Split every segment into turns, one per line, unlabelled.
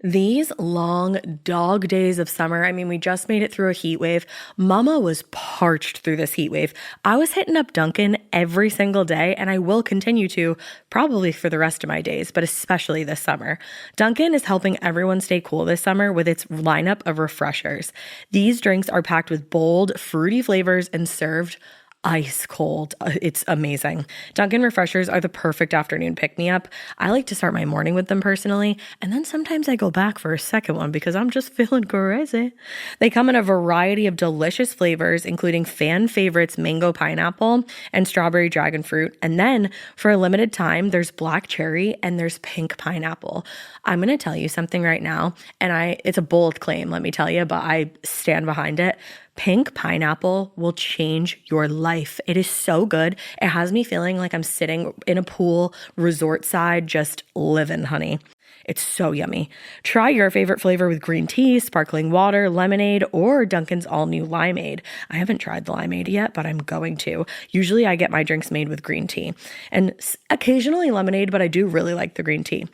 These long dog days of summer, I mean, we just made it through a heat wave. Mama was parched through this heat wave. I was hitting up Dunkin' every single day, and I will continue to probably for the rest of my days, but especially this summer. Dunkin' is helping everyone stay cool this summer with its lineup of refreshers. These drinks are packed with bold, fruity flavors and served ice cold. It's amazing. Dunkin' refreshers are the perfect afternoon pick-me-up. I like to start my morning with them personally, and then sometimes I go back for a second one because I'm just feeling crazy. They come in a variety of delicious flavors, including fan favorites mango pineapple and strawberry dragon fruit. And then for a limited time, there's black cherry and there's pink pineapple. I'm going to tell you something right now, and it's a bold claim, let me tell you, but I stand behind it. Pink pineapple will change your life. It is so good. It has me feeling like I'm sitting in a pool, resort side, just living, honey. It's so yummy. Try your favorite flavor with green tea, sparkling water, lemonade, or Dunkin's all-new limeade. I haven't tried the limeade yet, but I'm going to. Usually I get my drinks made with green tea and occasionally lemonade, but I do really like the green tea.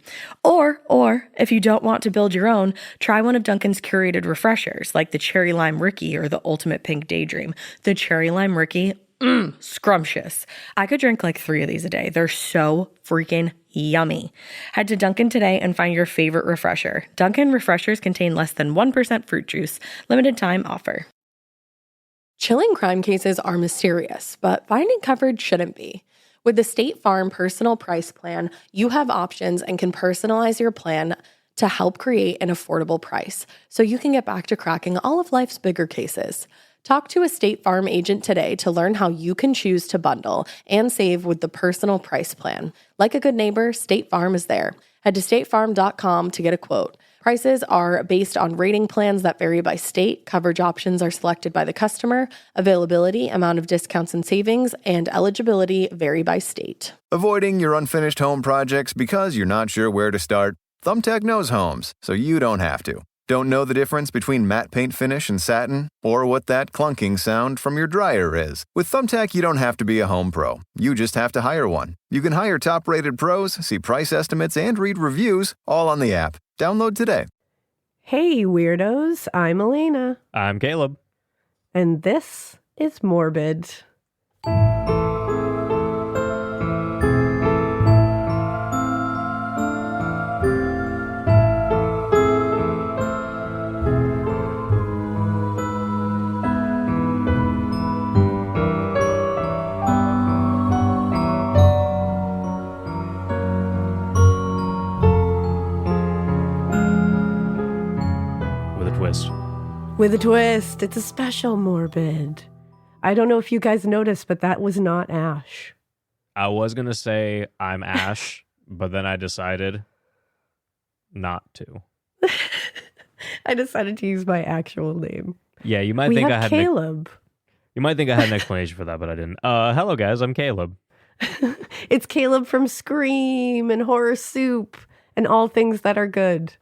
Or if you don't want to build your own, try one of Dunkin's curated refreshers like the Cherry Lime Ricky or the Ultimate Pink Daydream. The Cherry Lime Ricky, scrumptious. I could drink like 3 of these a day. They're so freaking yummy. Head to Dunkin' today and find your favorite refresher. Dunkin' refreshers contain less than 1% fruit juice. Limited time offer. Chilling crime cases are mysterious, but finding coverage shouldn't be. With the State Farm Personal Price Plan, you have options and can personalize your plan to help create an affordable price so you can get back to cracking all of life's bigger cases. Talk to a State Farm agent today to learn how you can choose to bundle and save with the Personal Price Plan. Like a good neighbor, State Farm is there. Head to statefarm.com to get a quote. Prices are based on rating plans that vary by state. Coverage options are selected by the customer. Availability, amount of discounts and savings, and eligibility vary by state.
Avoiding your unfinished home projects because you're not sure where to start? Thumbtack knows homes, so you don't have to. Don't know the difference between matte paint finish and satin? Or what that clunking sound from your dryer is? With Thumbtack, you don't have to be a home pro. You just have to hire one. You can hire top-rated pros, see price estimates, and read reviews all on the app. Download today.
Hey, weirdos. I'm Alaina.
I'm Caleb.
And this is Morbid. With a twist. It's a special Morbid. I don't know if you guys noticed, but that was not Ash.
I was going to say I'm Ash, but then I decided not to.
I decided to use my actual name.
Yeah, you might think I had
Caleb.
You might think I had an explanation for that, but I didn't. Hello guys, I'm Caleb.
It's Caleb from Scream and Horror Soup and all things that are good.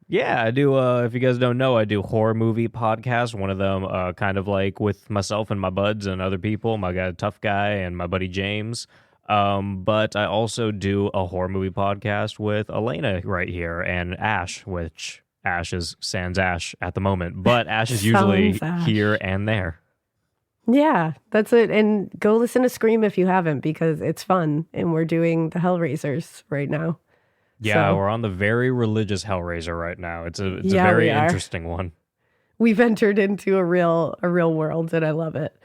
Yeah, I do. If you guys don't know, I do horror movie podcasts. One of them kind of like with myself and my buds and other people, my guy Tough Guy and my buddy James. But I also do a horror movie podcast with Alaina right here and Ash, which Ash is sans Ash at the moment. But Ash is usually here and there.
Yeah, that's it. And go listen to Scream if you haven't, because it's fun. And we're doing the Hellraisers right now.
Yeah,
so,
we're on the very religious Hellraiser right now. It's a very interesting one.
We've entered into a real world, and I love it.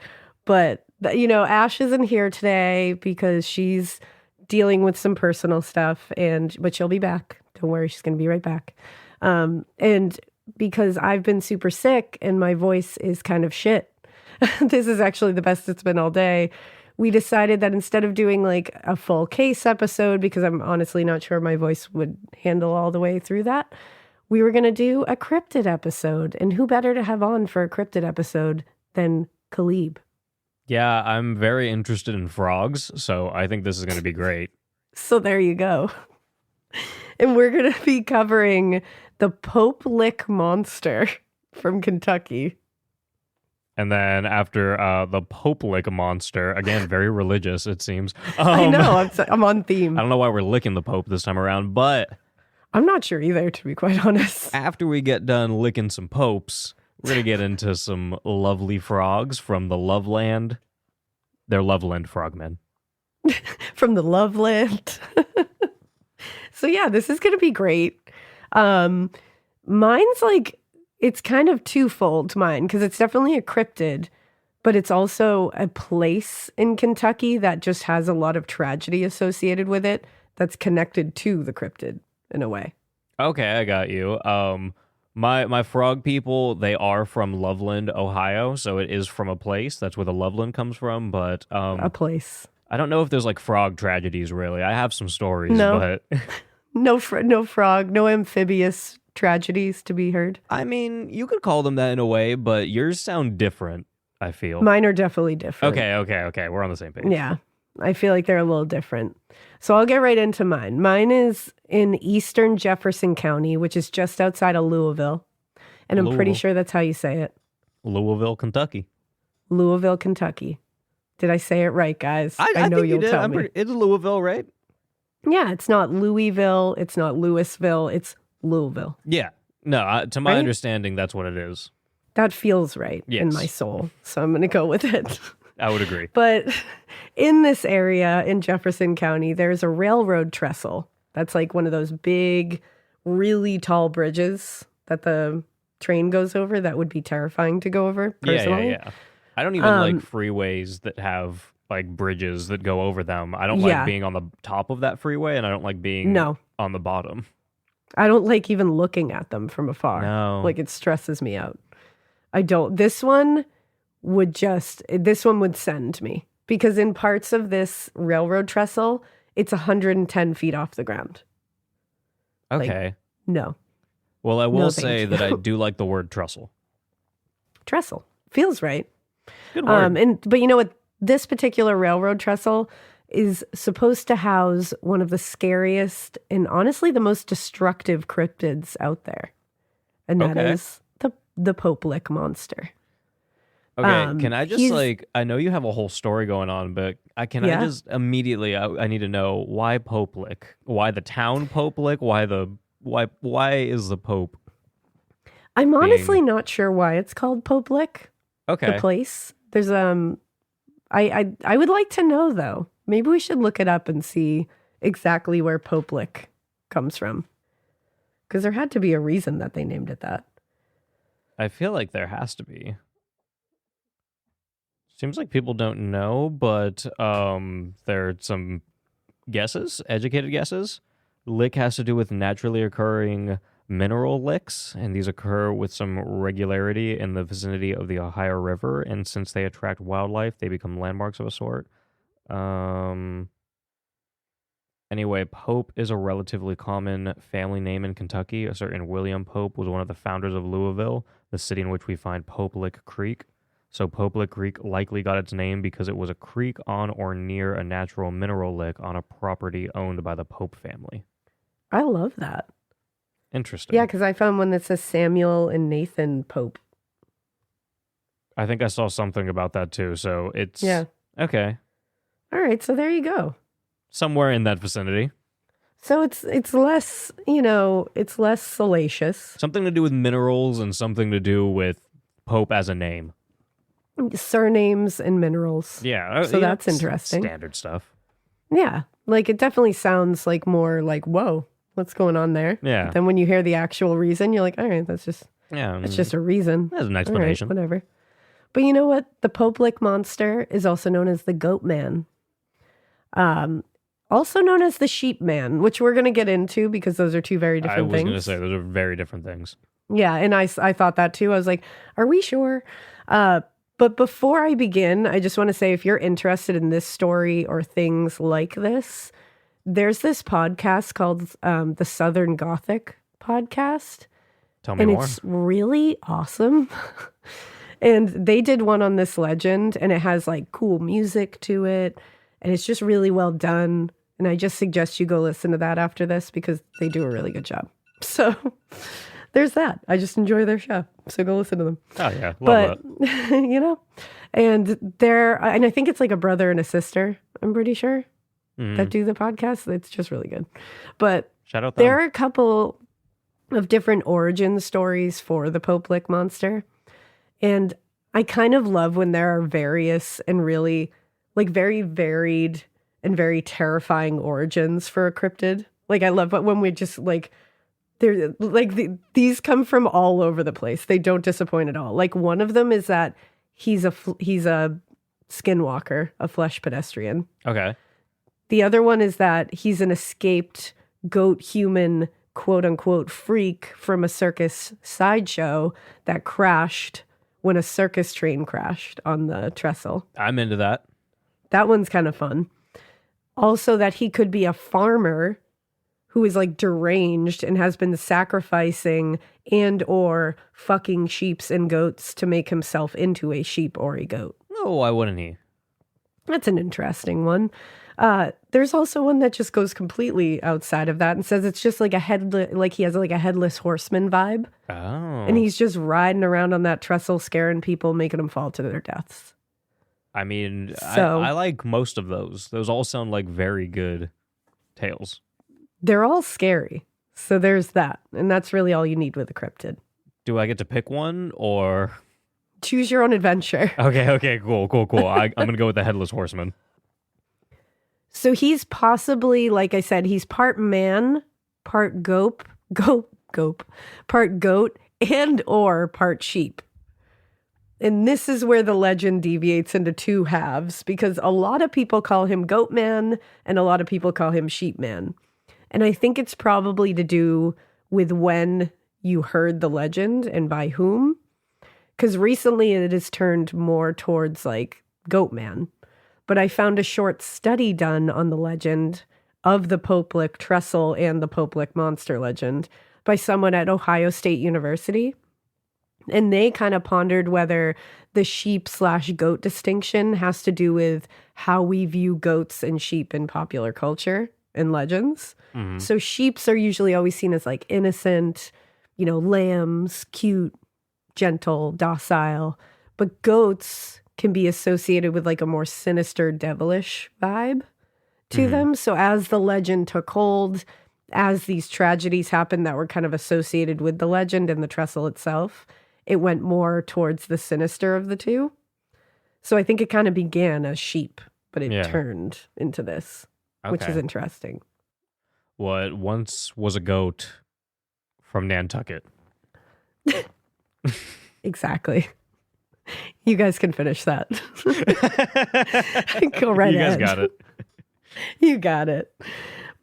But Ash isn't here today because she's dealing with some personal stuff, but she'll be back. Don't worry, she's going to be right back. And because I've been super sick and my voice is kind of shit, this is actually the best it's been all day. We decided that instead of doing like a full case episode, because I'm honestly not sure my voice would handle all the way through that, we were going to do a cryptid episode. And who better to have on for a cryptid episode than Caleb?
Yeah, I'm very interested in frogs, so I think this is going to be great.
So there you go. And we're going to be covering the Pope Lick monster from Kentucky.
And then after the Pope Lick monster, again, very religious, it seems.
I know, I'm on theme.
I don't know why we're licking the Pope this time around, but
I'm not sure either, to be quite honest.
After we get done licking some popes, we're going to get into some lovely frogs from the Loveland. They're Loveland Frogmen.
From the Loveland. So yeah, this is going to be great. Mine's like, it's kind of twofold, mine, because it's definitely a cryptid, but it's also a place in Kentucky that just has a lot of tragedy associated with it that's connected to the cryptid in a way.
Okay, I got you. My frog people, they are from Loveland, Ohio, so it is from a place. That's where the Loveland comes from, but
A place.
I don't know if there's like frog tragedies really. I have some stories,
No.
but
No frog, no amphibious tragedies to be heard.
I mean, you could call them that in a way, but yours sound different, I feel.
Mine are definitely different.
Okay. We're on the same page.
Yeah, I feel like they're a little different. So I'll get right into mine. Mine is in eastern Jefferson County, which is just outside of Louisville. And I'm pretty
Louisville.
sure that's how you say it.
Louisville, Kentucky.
Louisville, Kentucky. Did I say it right, guys?
I
know
think
you'll
you did.
tell me.
It's Louisville, right?
Yeah, it's not Louisville. It's not Louisville. It's Louisville.
Yeah. No, to my
Right?
understanding, that's what it is.
That feels right in
Yes.
my soul. So I'm going to go with it.
I would agree.
But in this area in Jefferson County, there's a railroad trestle. That's like one of those big, really tall bridges that the train goes over. That would be terrifying to go over, personally.
Yeah. I don't even like freeways that have like bridges that go over them. I don't like being on the top of that freeway, and I don't like being on the bottom.
I don't like even looking at them from afar.
No.
Like, it stresses me out. I don't. This one would send me, because in parts of this railroad trestle, it's 110 feet off the ground.
Okay.
No.
Well, I will
No,
say
thank
that I
you.
do like the word trestle.
Trestle. Feels right.
Good word.
But you know what? This particular railroad trestle is supposed to house one of the scariest and honestly the most destructive cryptids out there. And that
Okay.
is the Pope Lick monster.
Okay, can I just
he's-
I know you have a whole story going on, but I just immediately, I need to know why Pope Lick? Why the town Pope Lick? Why is the Pope?
I'm honestly not sure why it's called Pope Lick,
Okay.
the place. There's I would like to know though. Maybe we should look it up and see exactly where Pope Lick comes from. Because there had to be a reason that they named it that.
I feel like there has to be. Seems like people don't know, but there are some guesses, educated guesses. Lick has to do with naturally occurring mineral licks, and these occur with some regularity in the vicinity of the Ohio River, and since they attract wildlife, they become landmarks of a sort. Anyway, Pope is a relatively common family name in Kentucky. A certain William Pope was one of the founders of Louisville, the city in which we find Pope Lick Creek. So Pope Lick Creek likely got its name because it was a creek on or near a natural mineral lick on a property owned by the Pope family.
I love that.
Interesting.
Yeah, because I found one that says Samuel and Nathan Pope.
I think I saw something about that too. So it's okay.
All right, so there you go.
Somewhere in that vicinity.
So it's less, it's less salacious.
Something to do with minerals and something to do with Pope as a name.
Surnames and minerals.
Yeah.
So that's interesting.
Standard stuff.
Yeah, like it definitely sounds like more like, whoa, what's going on there?
Yeah.
But then when you hear the actual reason, you're like, all right, it's just a reason.
That's an
All right,
explanation.
whatever. But you know what? The Pope Lick monster is also known as the Goat Man. Also known as the Sheep Man, which we're going to get into because those are two very different
I was
things.
going to say those are very different things.
Yeah, and I thought that too. I was like, are we sure? But before I begin, I just want to say if you're interested in this story or things like this, there's this podcast called the Southern Gothic Podcast.
Tell me
And
more.
it's really awesome. And they did one on this legend, and it has like cool music to it, and it's just really well done. And I just suggest you go listen to that after this because they do a really good job. So there's that. I just enjoy their show. So go listen to them.
Oh, yeah. Love that.
And I think it's like a brother and a sister, I'm pretty sure, that do the podcast. It's just really good. But
Shout out them.
There are a couple of different origin stories for the Poplick monster. And I kind of love when there are various and really like very varied and very terrifying origins for a cryptid. Like I love it when we just like they're like these come from all over the place. They don't disappoint at all. Like one of them is that he's a skinwalker, a flesh pedestrian.
Okay.
The other one is that he's an escaped goat human quote unquote freak from a circus sideshow that crashed when a circus train crashed on the trestle.
I'm into that.
That one's kind of fun. Also that he could be a farmer who is like deranged and has been sacrificing and or fucking sheeps and goats to make himself into a sheep or a goat.
No, why wouldn't he?
That's an interesting one. There's also one that just goes completely outside of that and says it's just like he has like a headless horseman vibe.
Oh.
And he's just riding around on that trestle, scaring people, making them fall to their deaths.
I mean,
So-
I like most of those. Those all sound like very good tales.
They're all scary. So there's that. And that's really all you need with a cryptid.
Do I get to pick one or?
Choose your own adventure.
Okay, cool. I'm going to go with the Headless Horseman.
So he's possibly, like I said, he's part man, part goat, part goat, and or part sheep. And this is where the legend deviates into two halves because a lot of people call him goat man and a lot of people call him sheep man. And I think it's probably to do with when you heard the legend and by whom. Because recently it has turned more towards like goat man. But I found a short study done on the legend of the Poplick trestle and the Poplick monster legend by someone at Ohio State University. And they kind of pondered whether the sheep/goat distinction has to do with how we view goats and sheep in popular culture and legends.
Mm-hmm.
So sheeps are usually always seen as like innocent, lambs, cute, gentle, docile. But goats can be associated with like a more sinister, devilish vibe to them. So as the legend took hold, as these tragedies happened that were kind of associated with the legend and the trestle itself, it went more towards the sinister of the two. So I think it kind of began as sheep, but it turned into this, which is interesting.
What once was a goat from Nantucket.
Exactly. You guys can finish that. Go right ahead.
You guys got it.
You got it.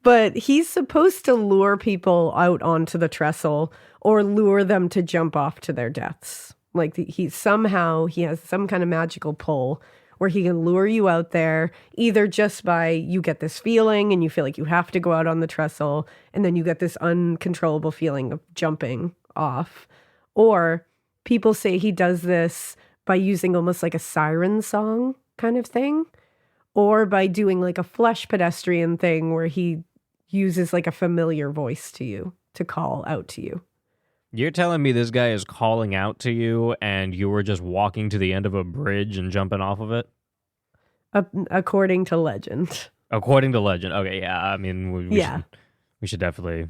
But he's supposed to lure people out onto the trestle or lure them to jump off to their deaths. Like he has some kind of magical pull where he can lure you out there, either just by you get this feeling and you feel like you have to go out on the trestle, and then you get this uncontrollable feeling of jumping off. Or people say he does this by using almost like a siren song kind of thing, or by doing like a flesh pedestrian thing where he uses like a familiar voice to you to call out to you.
You're telling me this guy is calling out to you and you were just walking to the end of a bridge and jumping off of it?
According to legend.
According to legend. Okay, yeah. I mean, we should definitely.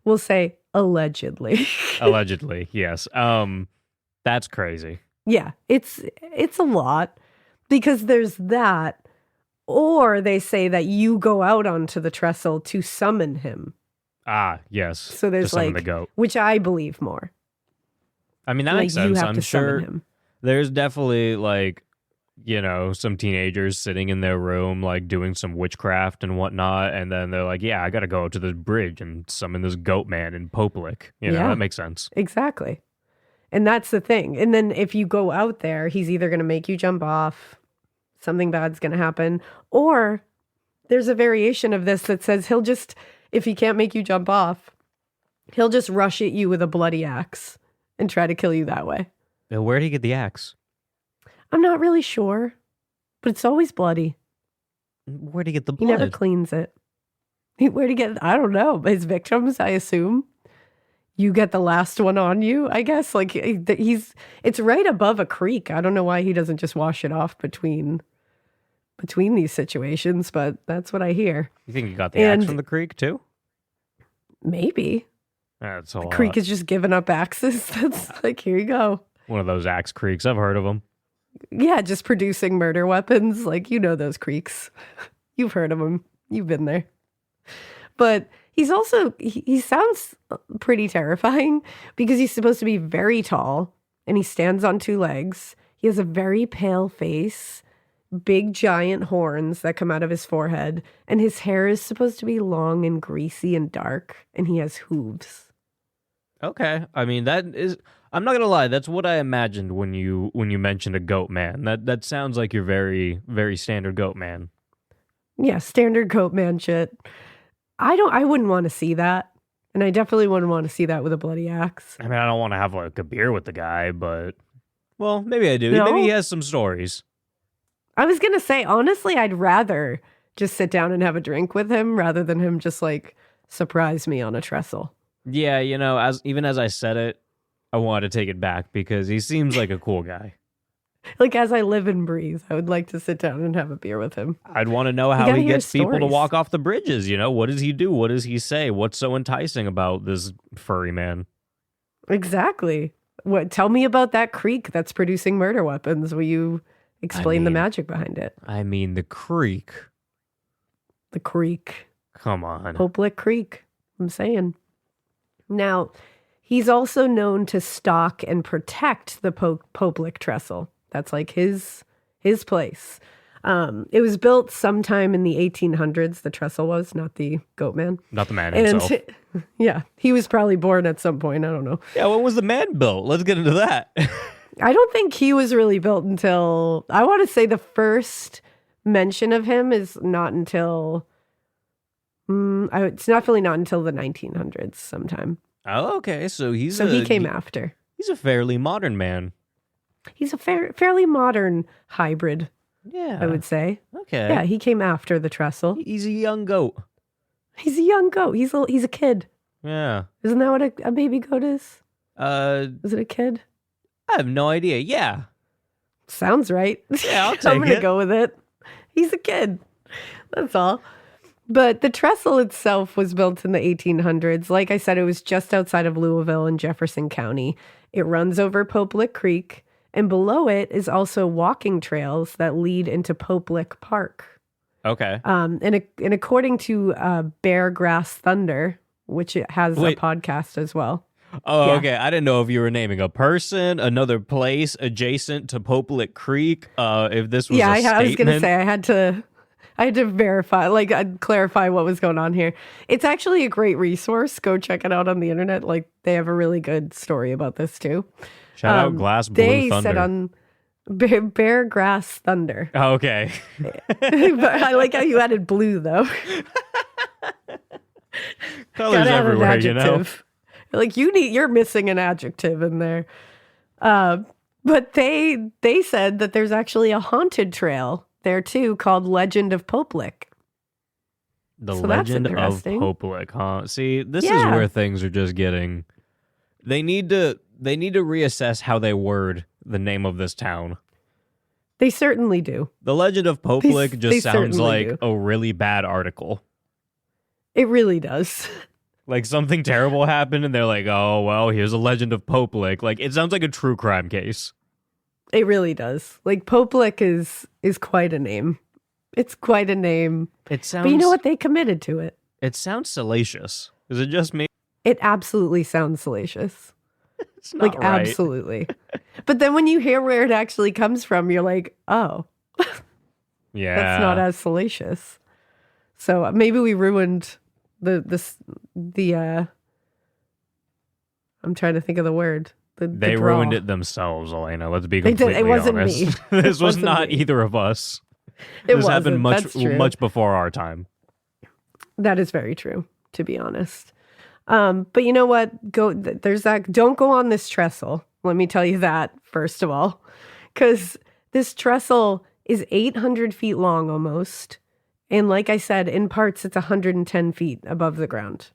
We'll say allegedly.
Allegedly, yes. That's crazy.
Yeah, it's a lot because there's that. Or they say that you go out onto the trestle to summon him.
Ah, yes.
So there's
to summon the goat.
Which I believe more.
I mean, that
like
makes sense.
You have
I'm
to
sure
summon him.
There's definitely some teenagers sitting in their room, like doing some witchcraft and whatnot. And then they're like, yeah, I got to go to this bridge and summon this goat man in Poplick. That makes sense.
Exactly. And that's the thing. And then if you go out there, he's either going to make you jump off, something bad's going to happen, or there's a variation of this that says he'll just, if he can't make you jump off, he'll just rush at you with a bloody axe and try to kill you that way.
Where did he get the axe?
I'm not really sure, but it's always bloody.
Where did he get the blood?
He never cleans it. Where'd he get, I don't know, his victims, I assume. You get the last one on you, I guess. Like it's right above a creek. I don't know why he doesn't just wash it off between these situations, but that's what I hear.
You think he got the axe from the creek too?
Maybe.
That's a
The
lot.
creek is just giving up axes. That's like, here you go.
One of those axe creeks. I've heard of them.
Yeah, just producing murder weapons. Like, you know those creeks. You've heard of them. You've been there. But he's also, he sounds pretty terrifying because he's supposed to be very tall and he stands on two legs. He has a very pale face, big giant horns that come out of his forehead, and his hair is supposed to be long and greasy and dark, and he has hooves.
Okay. I mean, I'm not going to lie. That's what I imagined when you mentioned a goat man. That sounds like your very, very standard goat man.
Yeah, standard goat man shit. I wouldn't want to see that. And I definitely wouldn't want to see that with a bloody axe.
I mean, I don't want to have like a beer with the guy, but well, maybe I do.
No?
Maybe he has some stories.
I was going to say, honestly, I'd rather just sit down and have a drink with him rather than him just like surprise me on a trestle.
Yeah, as I said it, I wanted to take it back because he seems like a cool guy.
Like, as I live and breathe, I would like to sit down and have a beer with him.
I'd want to know how
gotta
he
hear
gets people to
stories.
walk off the bridges. What does he do? What does he say? What's so enticing about this furry man?
Exactly. Tell me about that creek that's producing murder weapons. Will you explain the magic behind it?
I mean, the creek.
The creek.
Come on.
Pope Lick Creek. I'm saying. Now, he's also known to stalk and protect the Pope Lick trestle. That's like his place. It was built sometime in the 1800s. The trestle was, not the goat man.
Not the man himself.
Yeah, he was probably born at some point. I don't know.
Yeah, when was the man built? Let's get into that.
I don't think he was really built until, I want to say the first mention of him is not until, it's definitely not until the 1900s sometime.
Oh, okay. So he
came after.
He's a fairly modern man.
He's a fairly modern hybrid,
Yeah.
I would say.
Okay.
Yeah, he came after the trestle.
He's a young goat.
He's a young goat. He's a kid.
Yeah.
Isn't that what a baby goat is? Is it a kid?
I have no idea. Yeah.
Sounds right.
Yeah, I'll take
I'm going to
it.
go with it. He's a kid. That's all. But the trestle itself was built in the 1800s. Like I said, it was just outside of Louisville in Jefferson County. It runs over Pope Lick Creek, and below it is also walking trails that lead into Pope Lick Park.
Okay.
And according to Bear Grass Thunder, which it has
Wait.
a podcast as well.
Oh,
Yeah.
okay. I didn't know if you were naming a person, another place adjacent to Pope Lick Creek. If this was
Yeah,
a
I was going to
statement.
say I had to verify, I'd clarify what was going on here. It's actually a great resource. Go check it out on the internet. Like, they have a really good story about this too.
Shout out Glass Blue
They
Thunder.
said on Bear Grass Thunder.
Oh, okay.
But I like how you added blue though.
Colors
Gotta have an
everywhere, you know.
adjective. Like you're missing an adjective in there. But they said that there's actually a haunted trail there too called Legend of Pope Lick.
The
So that's
Legend of
interesting.
Pope Lick, huh? See, this is
Yeah.
where things are just getting. They need to reassess how they word the name of this town.
They certainly do.
The Legend of Pope
They
Lick just sounds
certainly
like
do.
a really bad article.
It really does.
Like something terrible happened, and they're like, "Oh well, here's a Legend of Pope Lick." Like it sounds like a true crime case.
It really does. Like Pope Lick is quite a name. It's quite a name.
It sounds.
But you know what? They committed to it.
It sounds salacious. Is it just me?
It absolutely sounds salacious.
It's not
Like
right.
absolutely. But then when you hear where it actually comes from, you're like, oh,
Yeah,
that's not as salacious. So maybe we ruined the I'm trying to think of the word.
They
draw.
ruined it themselves, Alaina. Let's be
They did.
completely
It wasn't
honest.
me.
This
It
was
wasn't
not
me.
either of us.
It
This happened
wasn't. That's true.
much before our time.
That is very true, to be honest. But you know what? There's that. Don't go on this trestle. Let me tell you that first of all, because this trestle is 800 feet long almost, and like I said, in parts it's 110 feet above the ground.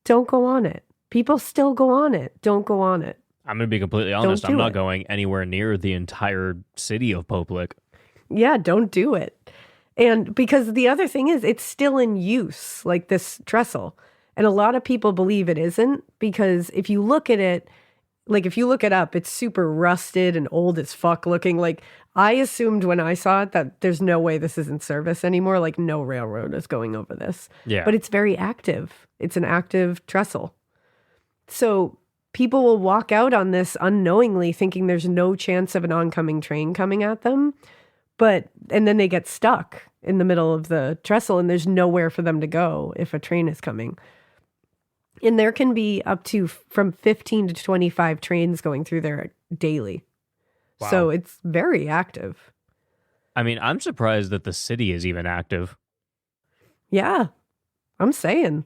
Don't go on it. People still go on it. Don't go on it.
I'm gonna be completely honest.
do
I'm not
it.
going anywhere near the entire city of Pope Lick.
Yeah, don't do it. And because the other thing is, it's still in use, like this trestle. And a lot of people believe it isn't, because if you look at it, like if you look it up, it's super rusted and old as fuck looking. Like I assumed when I saw it that there's no way this is in service anymore. Like no railroad is going over this.
Yeah.
But it's very active. It's an active trestle. So people will walk out on this unknowingly thinking there's no chance of an oncoming train coming at them. And then they get stuck in the middle of the trestle and there's nowhere for them to go if a train is coming. And there can be up to from 15 to 25 trains going through there daily.
Wow.
So it's very active.
I mean, I'm surprised that the city is even active.
Yeah, I'm saying.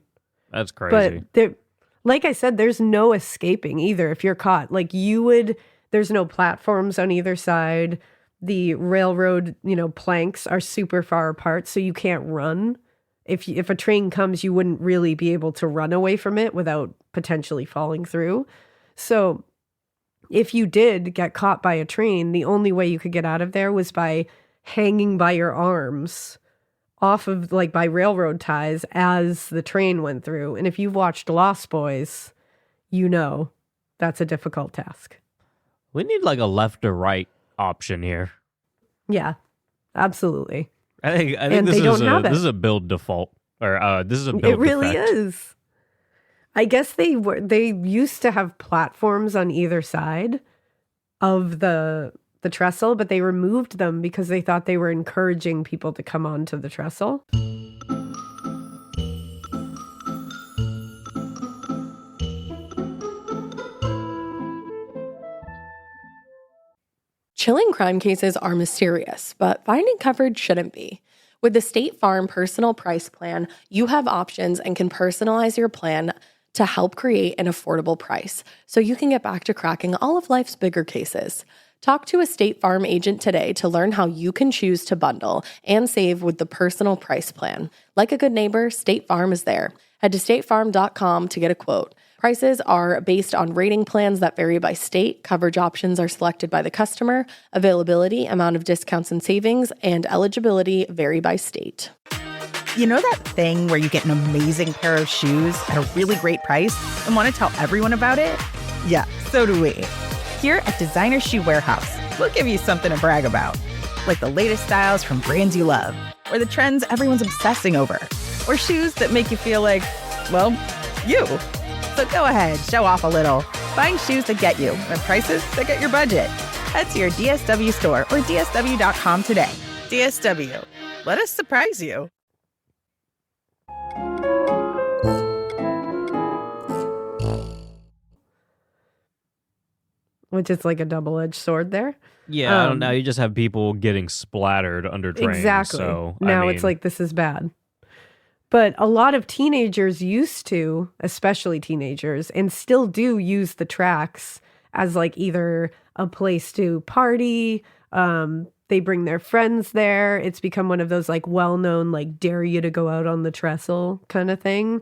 That's crazy.
But like I said, there's no escaping either if you're caught. Like there's no platforms on either side. The railroad, planks are super far apart, so you can't run. If a train comes, you wouldn't really be able to run away from it without potentially falling through. So if you did get caught by a train, the only way you could get out of there was by hanging by your arms off of by railroad ties as the train went through. And if you've watched Lost Boys, that's a difficult task.
We need a left or right option here.
Yeah, absolutely.
I think this is a build default, or this is a build
It really
defect.
is. I guess they used to have platforms on either side of the trestle, but they removed them because they thought they were encouraging people to come onto the trestle.
Chilling crime cases are mysterious, but finding coverage shouldn't be. With the State Farm Personal Price Plan, you have options and can personalize your plan to help create an affordable price so you can get back to cracking all of life's bigger cases. Talk to a State Farm agent today to learn how you can choose to bundle and save with the Personal Price Plan. Like a good neighbor, State Farm is there. Head to statefarm.com to get a quote. Prices are based on rating plans that vary by state. Coverage options are selected by the customer. Availability, amount of discounts and savings, and eligibility vary by state.
You know that thing where you get an amazing pair of shoes at a really great price and want to tell everyone about it? Yeah, so do we. Here at Designer Shoe Warehouse, we'll give you something to brag about. Like the latest styles from brands you love, or the trends everyone's obsessing over, or shoes that make you feel like, well, you. So go ahead, show off a little. Find shoes that get you at prices that get your budget. Head to your DSW store or DSW.com today. DSW, let us surprise you.
Which is like a double-edged sword there.
Yeah, I don't know. You just have people getting splattered under trains.
Exactly.
So,
now it's like, this is bad. But a lot of teenagers used to, especially teenagers, and still do use the tracks as either a place to party. They bring their friends there. It's become one of those well-known dare you to go out on the trestle kind of thing.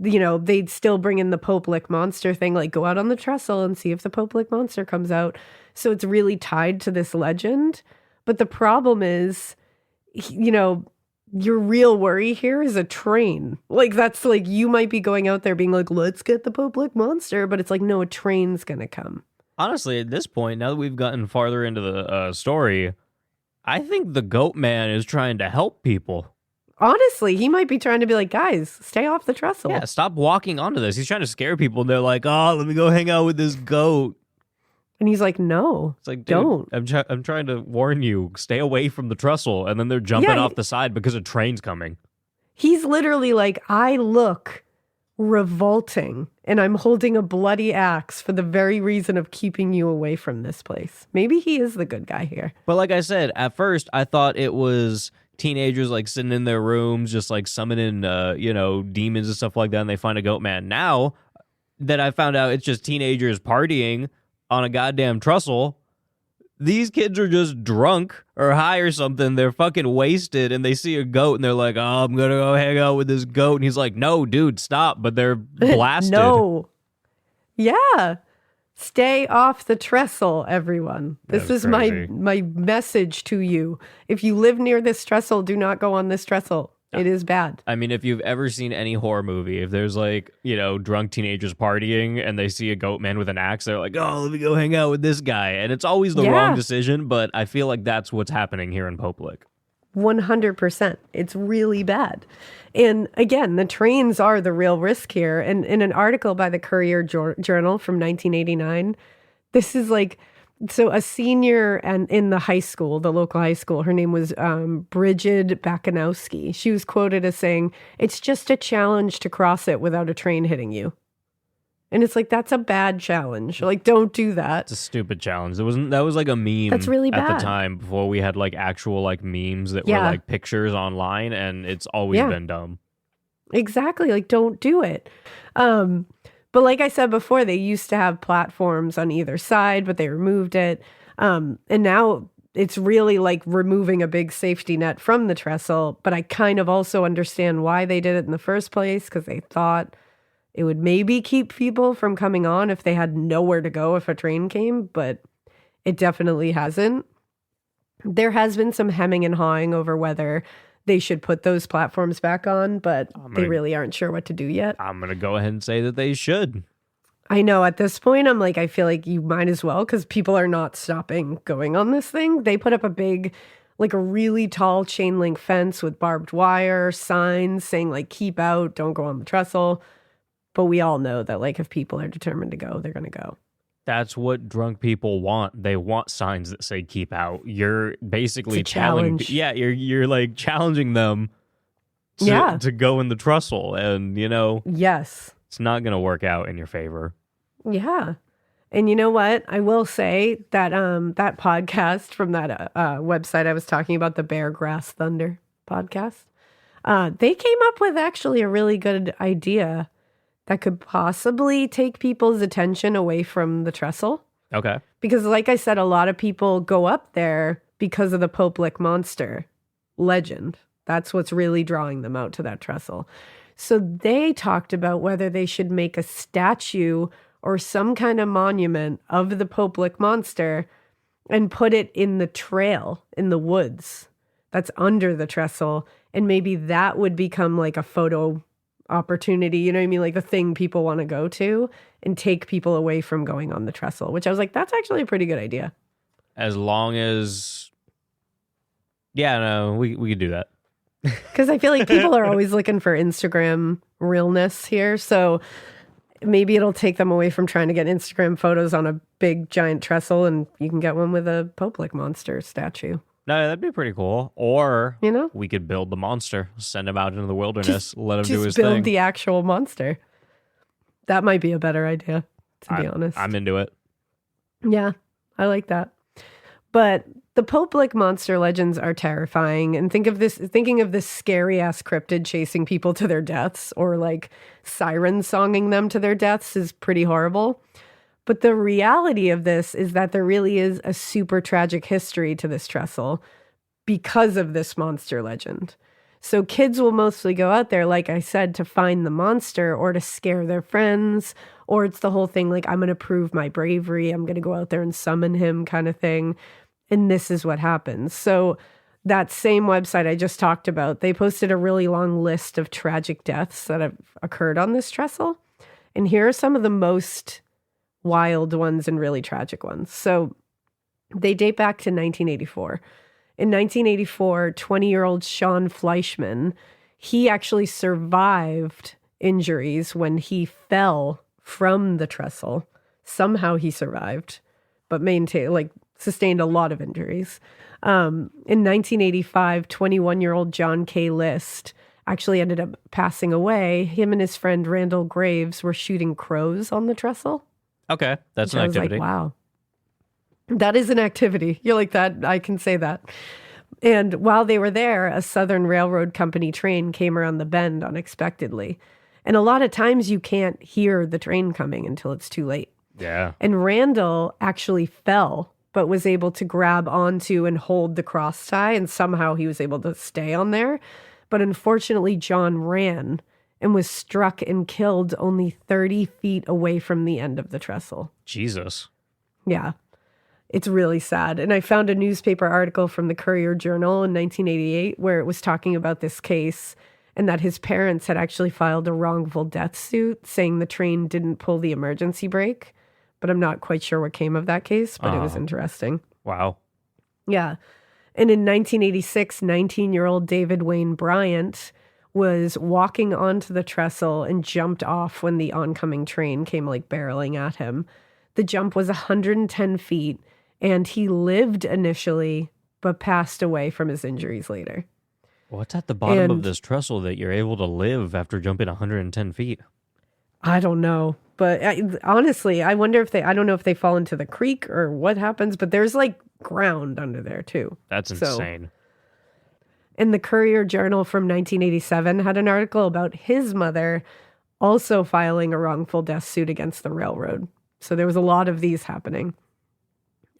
They'd still bring in the Pope Lick Monster thing, go out on the trestle and see if the Pope Lick Monster comes out. So it's really tied to this legend. But the problem is, your real worry here is a train. That's you might be going out there being let's get the Pope Lick Monster. But it's no, a train's going to come.
Honestly, at this point, now that we've gotten farther into the story, I think the Goat Man is trying to help people.
Honestly, he might be trying to be guys, stay off the trestle.
Yeah, stop walking onto this. He's trying to scare people. And they're like, oh, let me go hang out with this goat.
And he's like, no,
it's like,
don't.
I'm trying to warn you, stay away from the trestle. And then they're jumping off the side because a train's coming.
He's literally I look revolting and I'm holding a bloody axe for the very reason of keeping you away from this place. Maybe he is the good guy here.
But like I said, at first I thought it was teenagers sitting in their rooms just summoning demons and stuff like that, and they find a goat man. Now that I found out it's just teenagers partying on a goddamn trestle, these kids are just drunk or high or something. They're fucking wasted and they see a goat and they're like, oh, I'm gonna go hang out with this goat. And he's like, no dude, stop. But they're blasted.
No. Yeah. Stay off the trestle, everyone. This is my message to you. If you live near this trestle, do not go on this trestle. It is bad.
I mean, if you've ever seen any horror movie, if there's like, drunk teenagers partying and they see a goat man with an axe, they're like, oh, let me go hang out with this guy. And it's always the wrong decision, but I feel like that's what's happening here in Popelik.
100%. It's really bad. And again, the trains are the real risk here. And in an article by the Courier Journal from 1989, this is like, so a senior and in the high school, the local high school, her name was Bridget Bakanowski. She was quoted as saying, "It's just a challenge to cross it without a train hitting you." And it's like, that's a bad challenge. Like, don't do that.
It's a stupid challenge. That was like a meme
That's really bad.
at the time before we had like actual like memes that were like pictures online, and it's always been dumb.
Exactly. Like, don't do it. But like I said before, they used to have platforms on either side, but they removed it. And now it's really like removing a big safety net from the trestle. But I kind of also understand why they did it in the first place, because they thought it would maybe keep people from coming on if they had nowhere to go if a train came, but it definitely hasn't. There has been some hemming and hawing over whether they should put those platforms back on, but they really aren't sure what to do yet.
I'm going to go ahead and say that they should.
I know at this point, I'm like, I feel like you might as well, because people are not stopping going on this thing. They put up a big, like a really tall chain link fence with barbed wire, signs saying like, keep out, don't go on the trestle. But we all know that like if people are determined to go, they're going to go.
That's what drunk people want. They want signs that say keep out. You're basically
challenge.
You're like challenging them to go in the trestle, and
yes,
it's not going to work out in your favor.
Yeah. And you know what? I will say that that podcast from that website I was talking about, the Bear Grass Thunder podcast, they came up with actually a really good idea that could possibly take people's attention away from the trestle.
Okay.
Because like I said, a lot of people go up there because of the Popelik monster legend. That's what's really drawing them out to that trestle. So they talked about whether they should make a statue or some kind of monument of the Popelik monster and put it in the trail in the woods that's under the trestle. And maybe that would become like a photo opportunity, you know what I mean? Like the thing people want to go to and take people away from going on the trestle, which I was like, that's actually a pretty good idea.
As long as, we could do that.
Because I feel like people are always looking for Instagram realness here. So maybe it'll take them away from trying to get Instagram photos on a big giant trestle, and you can get one with a Popelik monster statue.
No, that'd be pretty cool. Or, we could build the monster, send him out into the wilderness, let him do his thing.
Just build the actual monster. That might be a better idea, to be honest.
I'm into it.
Yeah, I like that. But the Popelik monster legends are terrifying. And thinking of this scary ass cryptid chasing people to their deaths, or like sirens songing them to their deaths, is pretty horrible. But the reality of this is that there really is a super tragic history to this trestle because of this monster legend. So kids will mostly go out there, like I said, to find the monster or to scare their friends, or it's the whole thing like, I'm going to prove my bravery, I'm going to go out there and summon him kind of thing. And this is what happens. So that same website I just talked about, they posted a really long list of tragic deaths that have occurred on this trestle. And here are some of the most wild ones and really tragic ones. So they date back to 1984. In 1984, 20-year-old Sean Fleischman, he actually survived injuries when he fell from the trestle. Somehow he survived, but sustained a lot of injuries. In 1985, 21-year-old John K. List actually ended up passing away. Him and his friend Randall Graves were shooting crows on the trestle.
Okay, that's an activity.
Like, wow. That is an activity. You're like that. I can say that. And while they were there, a Southern Railroad Company train came around the bend unexpectedly. And a lot of times you can't hear the train coming until it's too late.
Yeah.
And Randall actually fell, but was able to grab onto and hold the cross tie. And somehow he was able to stay on there. But unfortunately, John ran and was struck and killed only 30 feet away from the end of the trestle.
Jesus.
Yeah. It's really sad. And I found a newspaper article from the Courier Journal in 1988 where it was talking about this case and that his parents had actually filed a wrongful death suit saying the train didn't pull the emergency brake. But I'm not quite sure what came of that case, but it was interesting.
Wow.
Yeah. And in 1986, 19-year-old David Wayne Bryant was walking onto the trestle and jumped off when the oncoming train came like barreling at him. The jump was 110 feet, and he lived initially, but passed away from his injuries later.
What's at the bottom of this trestle that you're able to live after jumping 110 feet?
I don't know. But honestly, I wonder if I don't know if they fall into the creek or what happens, but there's like ground under there too.
That's insane.
And the Courier Journal from 1987 had an article about his mother also filing a wrongful death suit against the railroad. So there was a lot of these happening.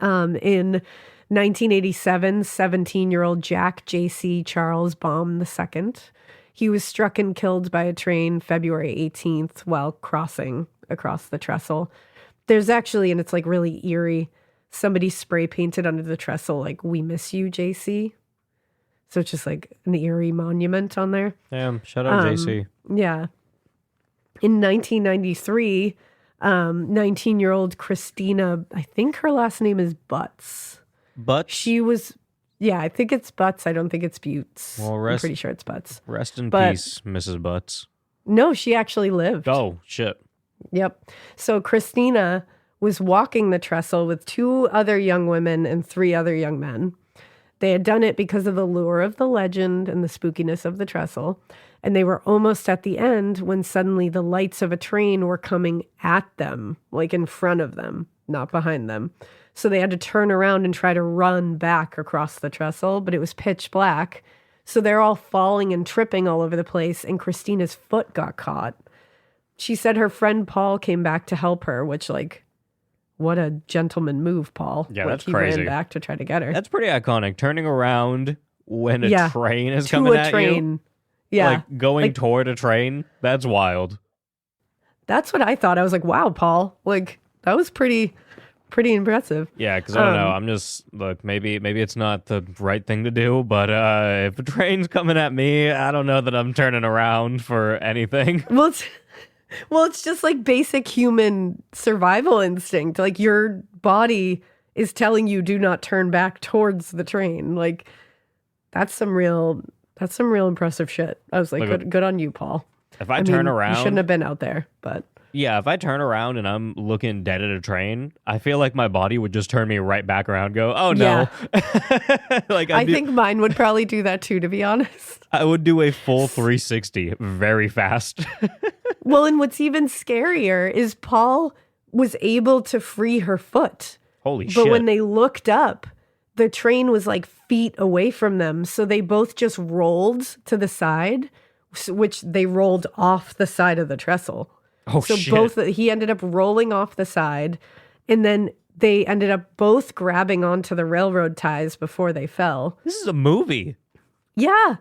In 1987, 17-year-old Jack J.C. Charles Baum II, he was struck and killed by a train February 18th while crossing across the trestle. There's actually, and it's like really eerie, somebody spray painted under the trestle like, "We miss you, JC." So it's just like an eerie monument on there.
Damn, shout out JC.
Yeah. In 1993, 19-year-old Christina, I think her last name is Butts.
Butts?
She was, yeah, I think it's Butts. I don't think it's Buttes.
Well,
I'm pretty sure it's Butts.
Rest in peace, Mrs. Butts.
No, she actually lived.
Oh, shit.
Yep. So Christina was walking the trestle with 2 other young women and 3 other young men. They had done it because of the lure of the legend and the spookiness of the trestle. And they were almost at the end when suddenly the lights of a train were coming at them, like in front of them, not behind them. So they had to turn around and try to run back across the trestle, but it was pitch black. So they're all falling and tripping all over the place, and Christina's foot got caught. She said her friend Paul came back to help her, which, like, what a gentleman move, Paul.
Yeah,
like,
that's
he
crazy.
Ran back to try to get her.
That's pretty iconic. Turning around when a train is coming at you.
Yeah.
Like going toward a train. That's wild.
That's what I thought. I was like, wow, Paul. Like, that was pretty impressive.
Yeah, because I don't know. I'm just, look, maybe it's not the right thing to do, but if a train's coming at me, I don't know that I'm turning around for anything.
Well, it's just like basic human survival instinct. Like, your body is telling you do not turn back towards the train. Like, that's some real impressive shit. I was like, good on you, Paul.
If I turn around,
you shouldn't have been out there, but
yeah, if I turn around and I'm looking dead at a train, I feel like my body would just turn me right back around and go, oh no.
Yeah.
Like
I think mine would probably do that too, to be honest.
I would do a full 360 very fast.
Well, and what's even scarier is Paul was able to free her foot.
Holy shit.
But when they looked up, the train was like feet away from them. So they both just rolled to the side, which they rolled off the side of the trestle.
Oh,
so
shit.
He ended up rolling off the side, and then they ended up both grabbing onto the railroad ties before they fell.
This is a movie.
Yeah.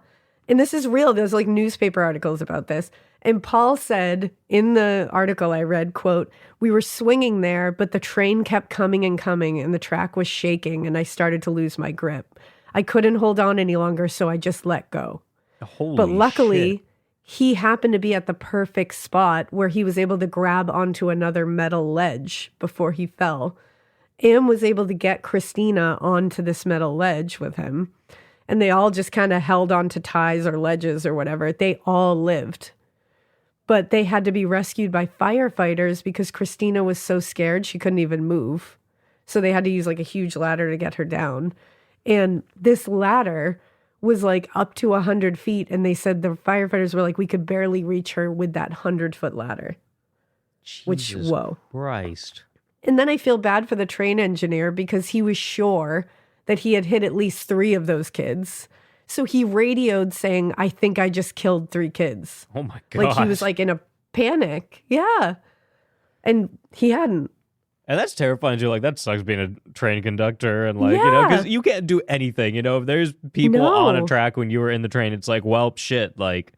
And this is real. There's like newspaper articles about this. And Paul said in the article I read, quote, "We were swinging there, but the train kept coming and coming, and the track was shaking, and I started to lose my grip. I couldn't hold on any longer, so I just let go." But luckily, he happened to be at the perfect spot where he was able to grab onto another metal ledge before he fell. Am was able to get Christina onto this metal ledge with him, and they all just kind of held onto ties or ledges or whatever. They all lived. But they had to be rescued by firefighters because Christina was so scared she couldn't even move. So they had to use like a huge ladder to get her down. And this ladder was like up to 100 feet. And they said the firefighters were like, we could barely reach her with that 100-foot ladder.
Jesus
whoa.
Christ.
And then I feel bad for the train engineer because he was sure that he had hit at least 3 of those kids. So he radioed saying, I think I just killed 3 kids.
Oh my God.
Like he was like in a panic. Yeah. And he hadn't.
And that's terrifying too. Like, that sucks being a train conductor and like, you know, because you can't do anything. You know, if there's people on a track when you were in the train, it's like, well, shit. Like,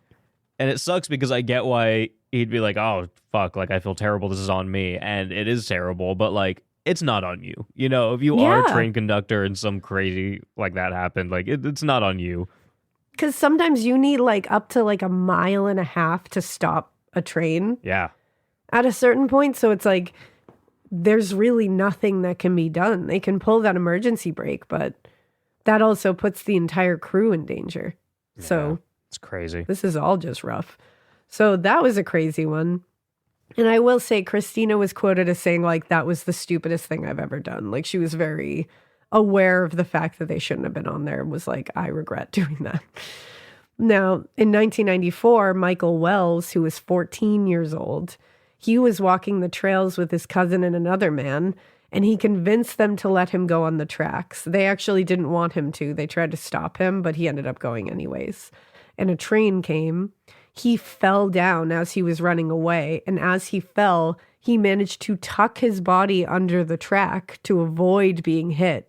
and it sucks because I get why he'd be like, oh, fuck, like, I feel terrible. This is on me. And it is terrible. But like, it's not on you. You know, if you are a
Yeah.
train conductor and some crazy like that happened, like it's not on you.
Because sometimes you need like up to like a mile and a half to stop a train
Yeah.
at a certain point. So it's like there's really nothing that can be done. They can pull that emergency brake, but that also puts the entire crew in danger. So
It's crazy.
this is all just rough. So that was a crazy one. And I will say Christina was quoted as saying like that was the stupidest thing I've ever done. Like she was very aware of the fact that they shouldn't have been on there and was like, I regret doing that. Now, in 1994, Michael Wells, who was 14 years old, he was walking the trails with his cousin and another man, and he convinced them to let him go on the tracks. They actually didn't want him to. They tried to stop him, but he ended up going anyways. And a train came. He fell down as he was running away, and as he fell, he managed to tuck his body under the track to avoid being hit.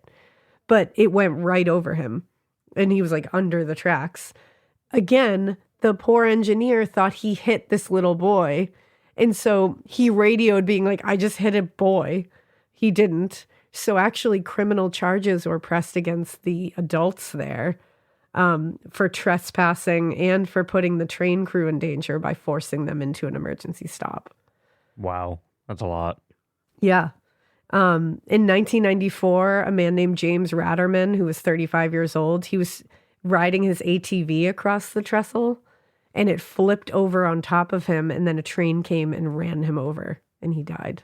But it went right over him, and he was like under the tracks. Again, the poor engineer thought he hit this little boy, and so he radioed being like, I just hit a boy. He didn't. So actually criminal charges were pressed against the adults there for trespassing and for putting the train crew in danger by forcing them into an emergency stop.
Wow. That's a lot.
Yeah. In 1994, a man named James Ratterman, who was 35 years old, he was riding his ATV across the trestle and it flipped over on top of him. And then a train came and ran him over and he died,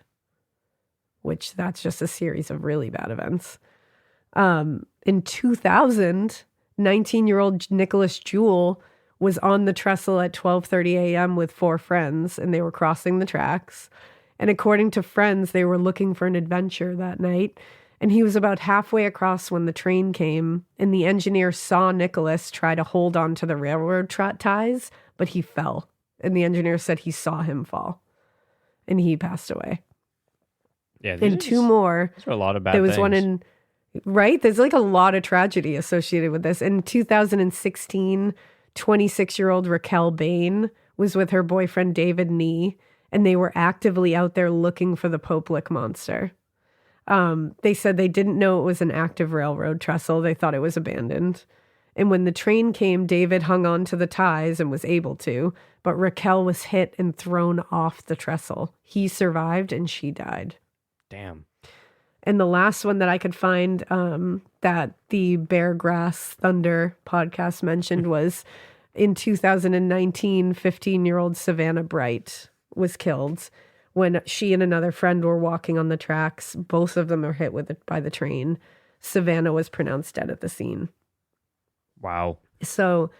which that's just a series of really bad events. In 2000, 19-year-old Nicholas Jewell was on the trestle at 12:30 a.m. with 4 friends and they were crossing the tracks. And according to friends, they were looking for an adventure that night. And he was about halfway across when the train came. And the engineer saw Nicholas try to hold on to the railroad ties, but he fell. And the engineer said he saw him fall. And he passed away.
Yeah.
And 2 more.
These are a lot of bad
There was
things.
one in, right? There's like a lot of tragedy associated with this. In 2016, 26-year-old Raquel Bain was with her boyfriend David Nee, and they were actively out there looking for the Poplik monster. They said they didn't know it was an active railroad trestle. They thought it was abandoned. And when the train came, David hung on to the ties and was able to, but Raquel was hit and thrown off the trestle. He survived and she died.
Damn.
And the last one that I could find that the Bear Grass Thunder podcast mentioned was in 2019, 15-year-old Savannah Bright was killed when she and another friend were walking on the tracks. Both of them were hit by the train. Savannah was pronounced dead at the scene.
Wow.
So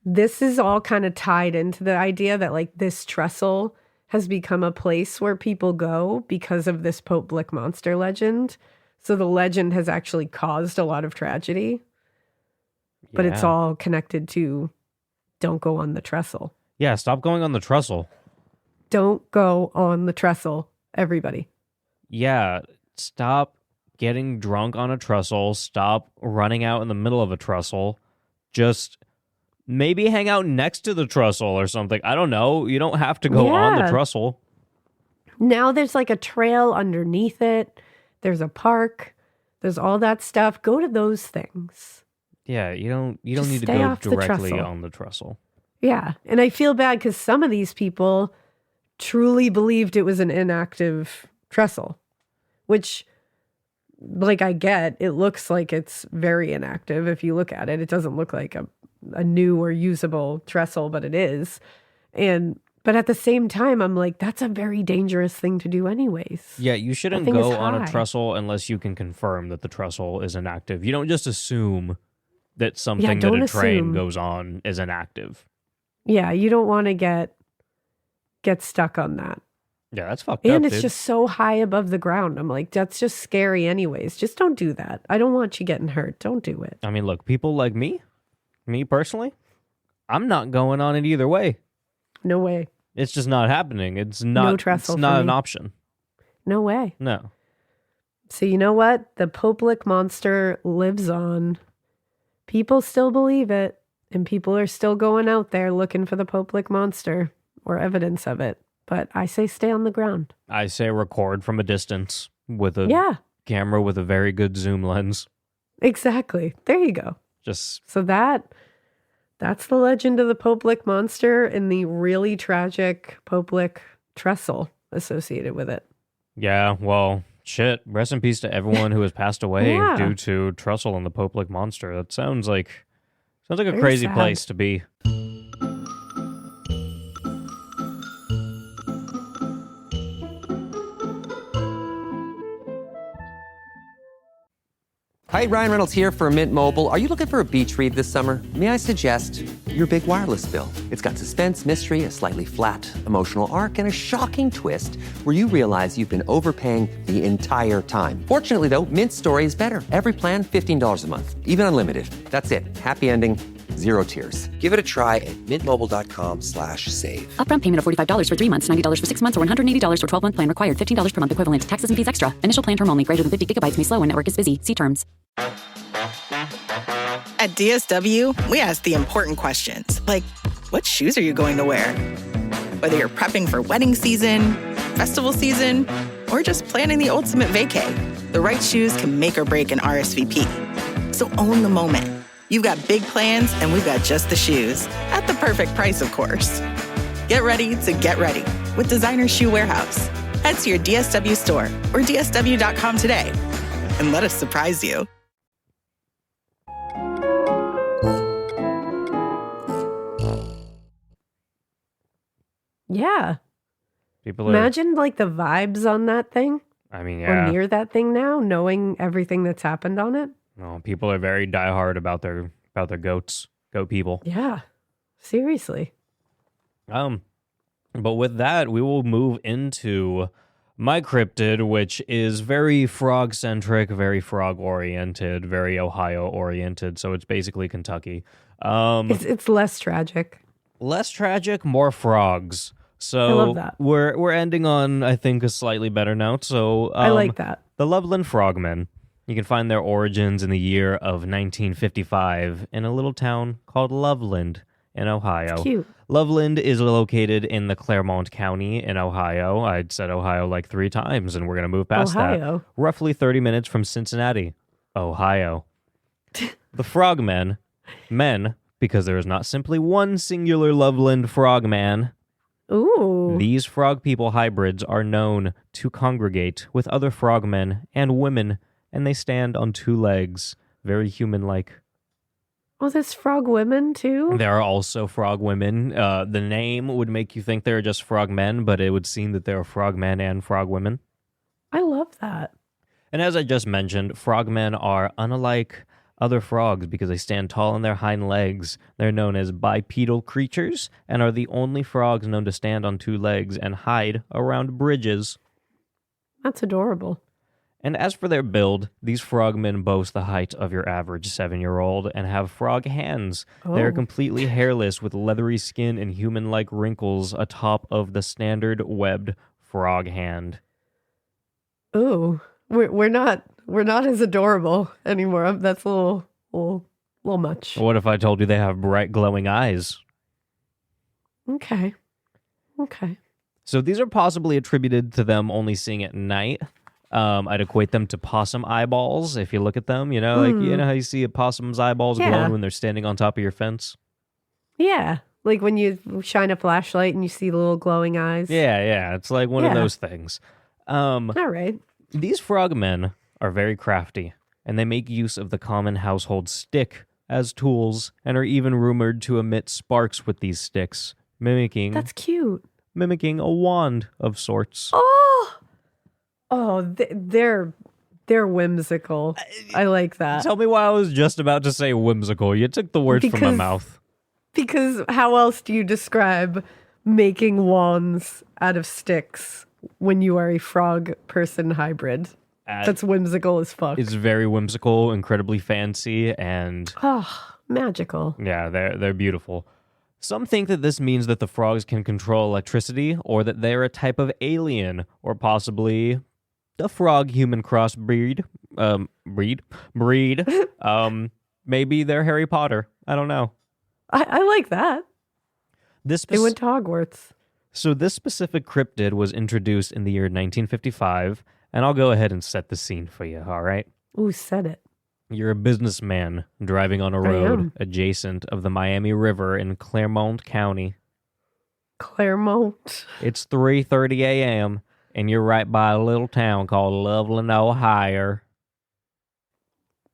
this is all kind of tied into the idea that like this trestle has become a place where people go because of this Poplik monster legend. So the legend has actually caused a lot of tragedy, but it's
Yeah.
all connected to don't go on the trestle.
Yeah, stop going on the trestle.
Don't go on the trestle, everybody.
Yeah, stop getting drunk on a trestle. Stop running out in the middle of a trestle. Just maybe hang out next to the trestle or something. I don't know. You don't have to go on the
Yeah.
trestle.
Now there's like a trail underneath it. There's a park. There's all that stuff. Go to those things.
Yeah, you don't
Just
need to
stay
go
off the
directly
trestle.
on the trestle.
Yeah. And I feel bad because some of these people truly believed it was an inactive trestle, which, like, I get. It looks like it's very inactive. If you look at it, it doesn't look like a new or usable trestle, but it is. But at the same time, I'm like, that's a very dangerous thing to do anyways.
Yeah, you shouldn't
thing is
go on a
high.
trestle unless you can confirm that the trestle is inactive. You don't just assume that something that
don't
a train
assume.
goes on is inactive.
Yeah, you don't want to get stuck on that.
Yeah, that's fucked up,
And it's
dude.
just so high above the ground. I'm like, that's just scary anyways. Just don't do that. I don't want you getting hurt. Don't do it.
I mean, look, people like me personally, I'm not going on it either way.
No way.
It's just not happening. It's not.
trestle
It's
for
not an
me.
option.
No way.
No.
So you know what? The Poplik monster lives on. People still believe it. And people are still going out there looking for the Poplik monster or evidence of it. But I say stay on the ground.
I say record from a distance. with a
Yeah,
camera with a very good zoom lens.
exactly. There you go.
Just
So that's the legend of the Poplick monster and the really tragic Poplick trestle associated with it.
yeah, well, shit. Rest in peace to everyone who has passed away
Yeah.
due to Trestle and the Poplick monster. That sounds like a
Very
crazy
sad.
place to be.
Hi, Ryan Reynolds here for Mint Mobile. Are you looking for a beach read this summer? May I suggest your big wireless bill? It's got suspense, mystery, a slightly flat, emotional arc, and a shocking twist where you realize you've been overpaying the entire time. Fortunately, though, Mint's story is better. Every plan, $15 a month. Even unlimited. That's it. Happy ending. Zero tears. Give it a try at mintmobile.com/save.
Upfront payment of $45 for 3 months, $90 for 6 months, or $180 for 12-month plan required. $15 per month equivalent. Taxes and fees extra. Initial plan term only. Greater than 50 gigabytes may slow when network is busy. See terms.
At DSW, we ask the important questions, like, what shoes are you going to wear? Whether you're prepping for wedding season, festival season, or just planning the ultimate vacay, the right shoes can make or break an RSVP. So own the moment. You've got big plans, and we've got just the shoes. At the perfect price, of course. Get ready to get ready with Designer Shoe Warehouse. Head to your DSW store or dsw.com today and let us surprise you.
Yeah.
People are,
Imagine like the vibes on that thing
I mean,
or
yeah.
near that thing now, knowing everything that's happened on it.
No, people are very diehard about their goat people.
Yeah. Seriously.
But with that, we will move into my cryptid, which is very frog-centric, very frog-oriented, very Ohio-oriented, so it's basically Kentucky.
It's less tragic.
Less tragic, more frogs. So
I love that.
We're ending on, I think, a slightly better note. So
I like that.
The Loveland Frogmen. You can find their origins in the year of 1955 in a little town called Loveland in Ohio.
It's cute.
Loveland is located in the Claremont County in Ohio. I'd said Ohio like 3 times, and we're going to move past
Ohio.
that. Roughly 30 minutes from Cincinnati, Ohio. The Frogmen, men, because there is not simply one singular Loveland Frogman.
Ooh.
These frog people hybrids are known to congregate with other frogmen and women, and they stand on 2 legs, very human-like.
Oh, there's frog women too?
There are also frog women. The name would make you think they're just frog men, but it would seem that there are frog men and frog women.
I love that.
And as I just mentioned, frogmen are unlike other frogs because they stand tall on their hind legs. They're known as bipedal creatures and are the only frogs known to stand on 2 legs and hide around bridges.
That's adorable.
And as for their build, these frogmen boast the height of your average 7-year-old and have frog hands. They're
Oh.
completely hairless with leathery skin and human-like wrinkles atop of the standard webbed frog hand.
Ooh. We're not as adorable anymore. That's a little much.
What if I told you they have bright glowing eyes?
Okay.
So these are possibly attributed to them only seeing at night. I'd equate them to possum eyeballs. If you look at them, like you know how you see a possum's eyeballs
Yeah.
glowing when they're standing on top of your fence.
Yeah. Like when you shine a flashlight and you see the little glowing eyes.
Yeah, it's like one of
Yeah.
those things.
All right.
These frogmen are very crafty, and they make use of the common household stick as tools, and are even rumored to emit sparks with these sticks, mimicking
That's cute.
a wand of sorts.
They're whimsical. I like that.
Tell me why I was just about to say whimsical. You took the words from my
Because-
mouth.
Because how else do you describe making wands out of sticks when you are a frog person hybrid? That's whimsical as fuck.
It's very whimsical, incredibly fancy, and
Magical.
yeah, they're beautiful. Some think that this means that the frogs can control electricity, or that they're a type of alien, or possibly a frog-human crossbreed. Breed. Maybe they're Harry Potter. I don't know.
I like that. They went to Hogwarts.
So this specific cryptid was introduced in the year 1955 And I'll go ahead and set the scene for you, all right?
Ooh, said it.
You're a businessman driving on a road adjacent of the Miami River in Clermont County.
Clermont.
It's 3:30 a.m., and you're right by a little town called Loveland, Ohio.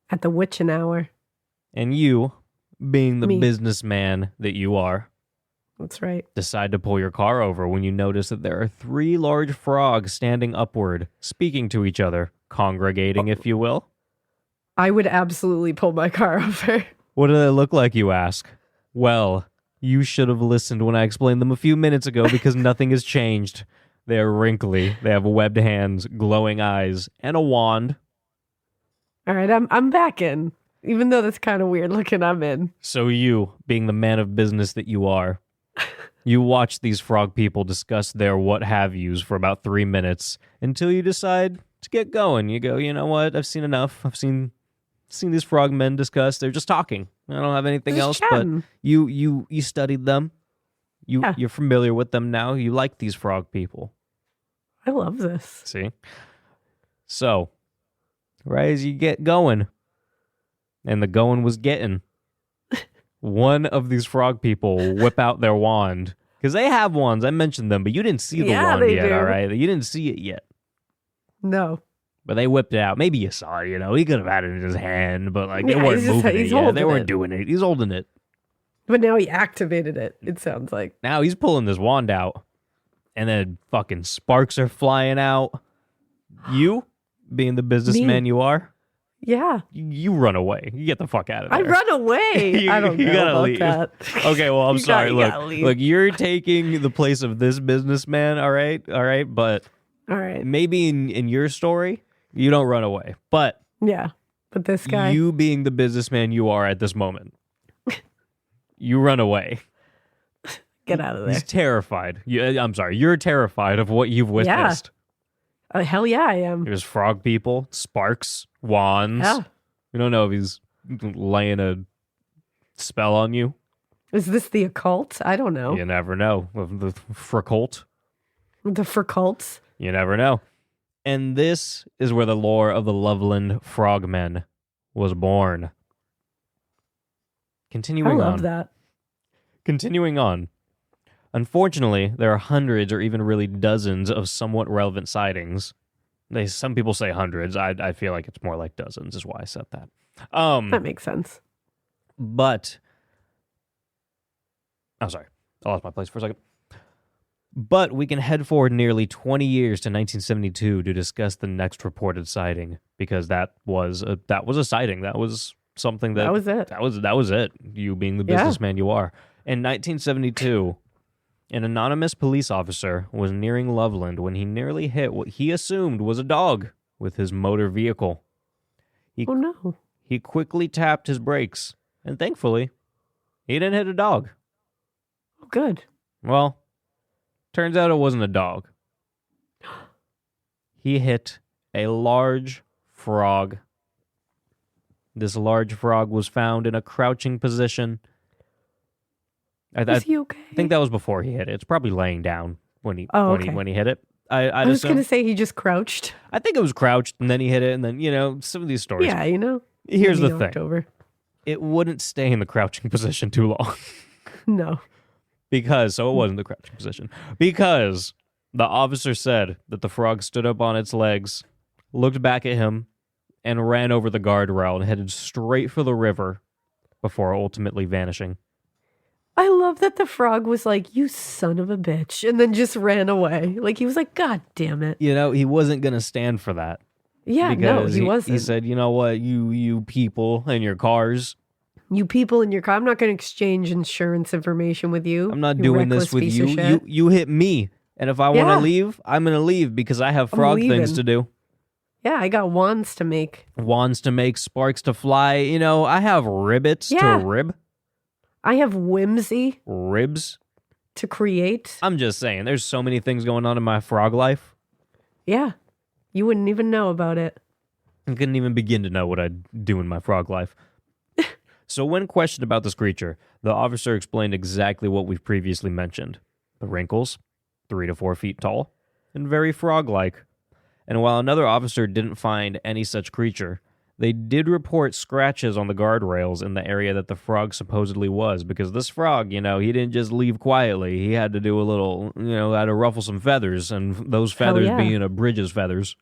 At the witching hour.
And you, being the
Me.
businessman that you are,
That's right.
decide to pull your car over when you notice that there are 3 large frogs standing upward, speaking to each other, congregating, if you will.
I would absolutely pull my car over.
What do they look like, you ask? Well, you should have listened when I explained them a few minutes ago because nothing has changed. They are wrinkly, they have webbed hands, glowing eyes, and a wand.
All right, I'm back in. Even though that's kind of weird looking, I'm in.
So you, being the man of business that you are, you watch these frog people discuss their what-have-yous for about 3 minutes until you decide to get going. You go, you know what? I've seen enough. I've seen these frogmen discuss. They're just talking. I don't have anything
Just
else.
chatting.
But you studied them.
Yeah.
You're familiar with them now. You like these frog people.
I love this.
See? So, right as you get going, and the going was getting, one of these frog people will whip out their wand. Because they have wands. I mentioned them, but you didn't see the wand
they
yet,
do.
all right? You didn't see it yet.
No.
But they whipped it out. Maybe you saw it, He could have had it in his hand, but they
Yeah,
weren't
he's just-
moving
he's
it yet. They
holding
weren't
it.
doing it. He's holding it.
But now he activated it, it sounds like.
Now he's pulling this wand out, and then fucking sparks are flying out. You, being the businessman you are,
Yeah.
you run away. You get the fuck out of there.
I run away. I don't know
gotta
about
leave.
that.
Okay, well, I'm
You
sorry.
gotta leave.
Look, you're taking the place of this businessman, all right? But
All right.
maybe in your story, you don't run away. But
Yeah. But this guy.
you being the businessman you are at this moment, you run away.
Get out of there.
He's terrified. I'm sorry, you're terrified of what you've witnessed.
Hell yeah, I am.
There's frog people, sparks, wands.
Yeah.
You don't know if he's laying a spell on you.
Is this the occult? I don't know.
You never know. Of the fricult.
The Furcults.
You never know. And this is where the lore of the Loveland Frogmen was born.
I
Continuing
love
on.
that.
Continuing on. Unfortunately, there are hundreds or even really dozens of somewhat relevant sightings. Some people say hundreds. I feel like it's more like dozens is why I said that.
That makes sense.
But I'm sorry. I lost my place for a second. But we can head forward nearly 20 years to 1972 to discuss the next reported sighting, because that was a sighting. That was something that
was it.
That was it. You being the
Yeah.
businessman you are. In 1972, an anonymous police officer was nearing Loveland when he nearly hit what he assumed was a dog with his motor vehicle.
Oh no.
He quickly tapped his brakes, and thankfully, he didn't hit a dog.
Oh, good.
Well, turns out it wasn't a dog. He hit a large frog. This large frog was found in a crouching position.
Is he okay?
I think that was before he hit it. It's probably laying down when he
okay.
when he hit it.
I was going to say he just crouched.
I think it was crouched and then he hit it, and then some of these stories.
Yeah,
Here's the
maybe
thing.
October.
It wouldn't stay in the crouching position too long.
No.
It wasn't the crouching position. Because the officer said that the frog stood up on its legs, looked back at him, and ran over the guardrail and headed straight for the river before ultimately vanishing.
I love that the frog was like, "You son of a bitch," and then just ran away. Like, he was like, "God damn it."
He wasn't going to stand for that.
Yeah, no,
Because
he wasn't.
He said, you know what, you people and your cars,
You people in your car, I'm not going to exchange insurance information with you.
I'm not
you
doing this
reckless
with
piece
you.
of shit.
You hit me. And if I want
Yeah.
to leave, I'm going to leave because I have frog things
leaving.
to do.
Yeah, I got wands to make.
Wands to make, sparks to fly. I have ribbits
Yeah.
to rib.
I have whimsy
Ribs.
to create.
I'm just saying, there's so many things going on in my frog life.
Yeah, you wouldn't even know about it.
I couldn't even begin to know what I do in my frog life. So when questioned about this creature, the officer explained exactly what we've previously mentioned. The wrinkles, 3 to 4 feet tall, and very frog-like. And while another officer didn't find any such creature, they did report scratches on the guardrails in the area that the frog supposedly was, because this frog, he didn't just leave quietly. He had to do a little, had to ruffle some feathers, and those feathers being a bridge's feathers.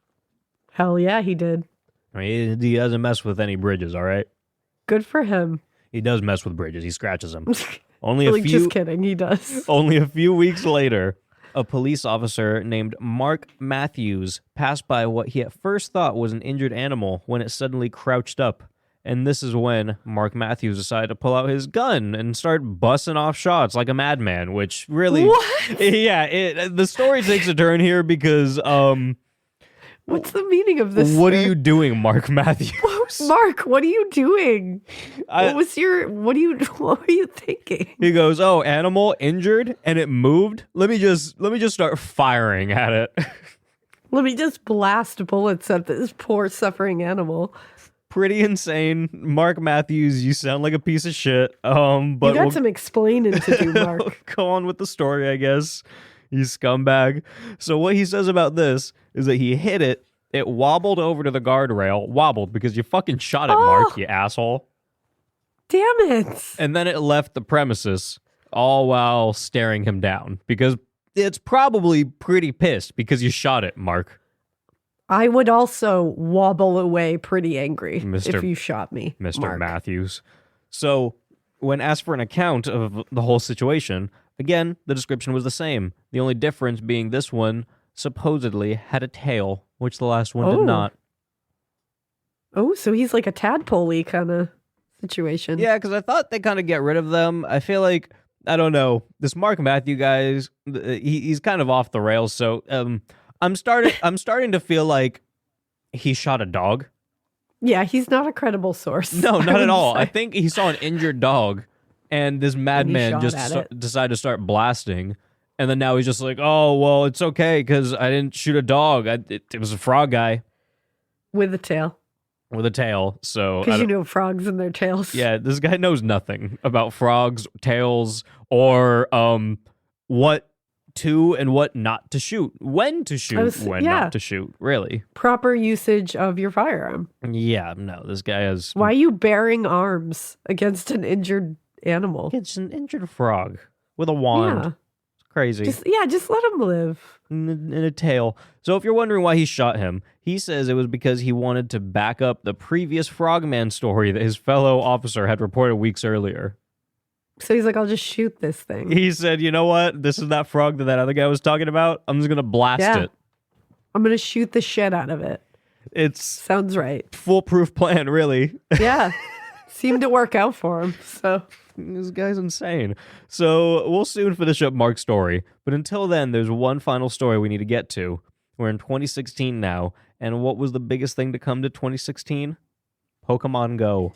Hell yeah, he did.
I mean, he doesn't mess with any bridges, all right?
Good for him.
He does mess with bridges. He scratches them.
Just kidding, he does.
Only a few weeks later, a police officer named Mark Matthews passed by what he at first thought was an injured animal when it suddenly crouched up. And this is when Mark Matthews decided to pull out his gun and start busting off shots like a madman, which really...
What?
Yeah, the story takes a turn here because...
What's the meaning of this?
What are you doing, Mark Matthews?
Mark, what are you doing? What are you thinking?
He goes, "Oh, animal injured and it moved. Let me just start firing at it."
Let me just blast bullets at this poor suffering animal.
Pretty insane. Mark Matthews, you sound like a piece of shit. But
you got some explaining to do, Mark.
Go on with the story, I guess. You scumbag. So what he says about this is that he hit it. It wobbled over to the guardrail. Wobbled because you fucking shot it, Mark, you asshole.
Damn it.
And then it left the premises, all while staring him down. Because it's probably pretty pissed because you shot it, Mark.
I would also wobble away pretty angry
Mr.
if you shot me,
Mr.
Mark.
Matthews. So when asked for an account of the whole situation, again, the description was the same. The only difference being this one supposedly had a tail, which the last one did not.
Oh, so he's like a tadpole-y kind of situation.
Yeah, because I thought they kind of get rid of them. I feel like, I don't know, this Mark Matthew guys, he's kind of off the rails. So I'm starting to feel like he shot a dog.
Yeah, he's not a credible source.
No, not at all. I think he saw an injured dog, and this madman just decided to start blasting. And then now he's just like, "Oh, well, it's okay because I didn't shoot a dog. It was a frog guy
with a tail."
With a tail. So
because frogs and their tails.
Yeah, this guy knows nothing about frogs, tails, or what to and what not to shoot, when to shoot, when not to shoot. Really,
proper usage of your firearm.
Yeah, no, this guy has.
Why are you bearing arms against an injured animal?
It's an injured frog with a wand.
Yeah.
Crazy.
Just let him live.
In a tail. So if you're wondering why he shot him, he says it was because he wanted to back up the previous frogman story that his fellow officer had reported weeks earlier.
So he's like, I'll just shoot this thing.
He said, you know what? This is that frog that other guy was talking about. I'm just going to blast it.
I'm going to shoot the shit out of it.
Sounds
right.
Foolproof plan, really.
Yeah. Seemed to work out for him. So
this guy's insane. So we'll soon finish up Mark's story. But until then, there's one final story we need to get to. We're in 2016 now. And what was the biggest thing to come to 2016? Pokemon Go.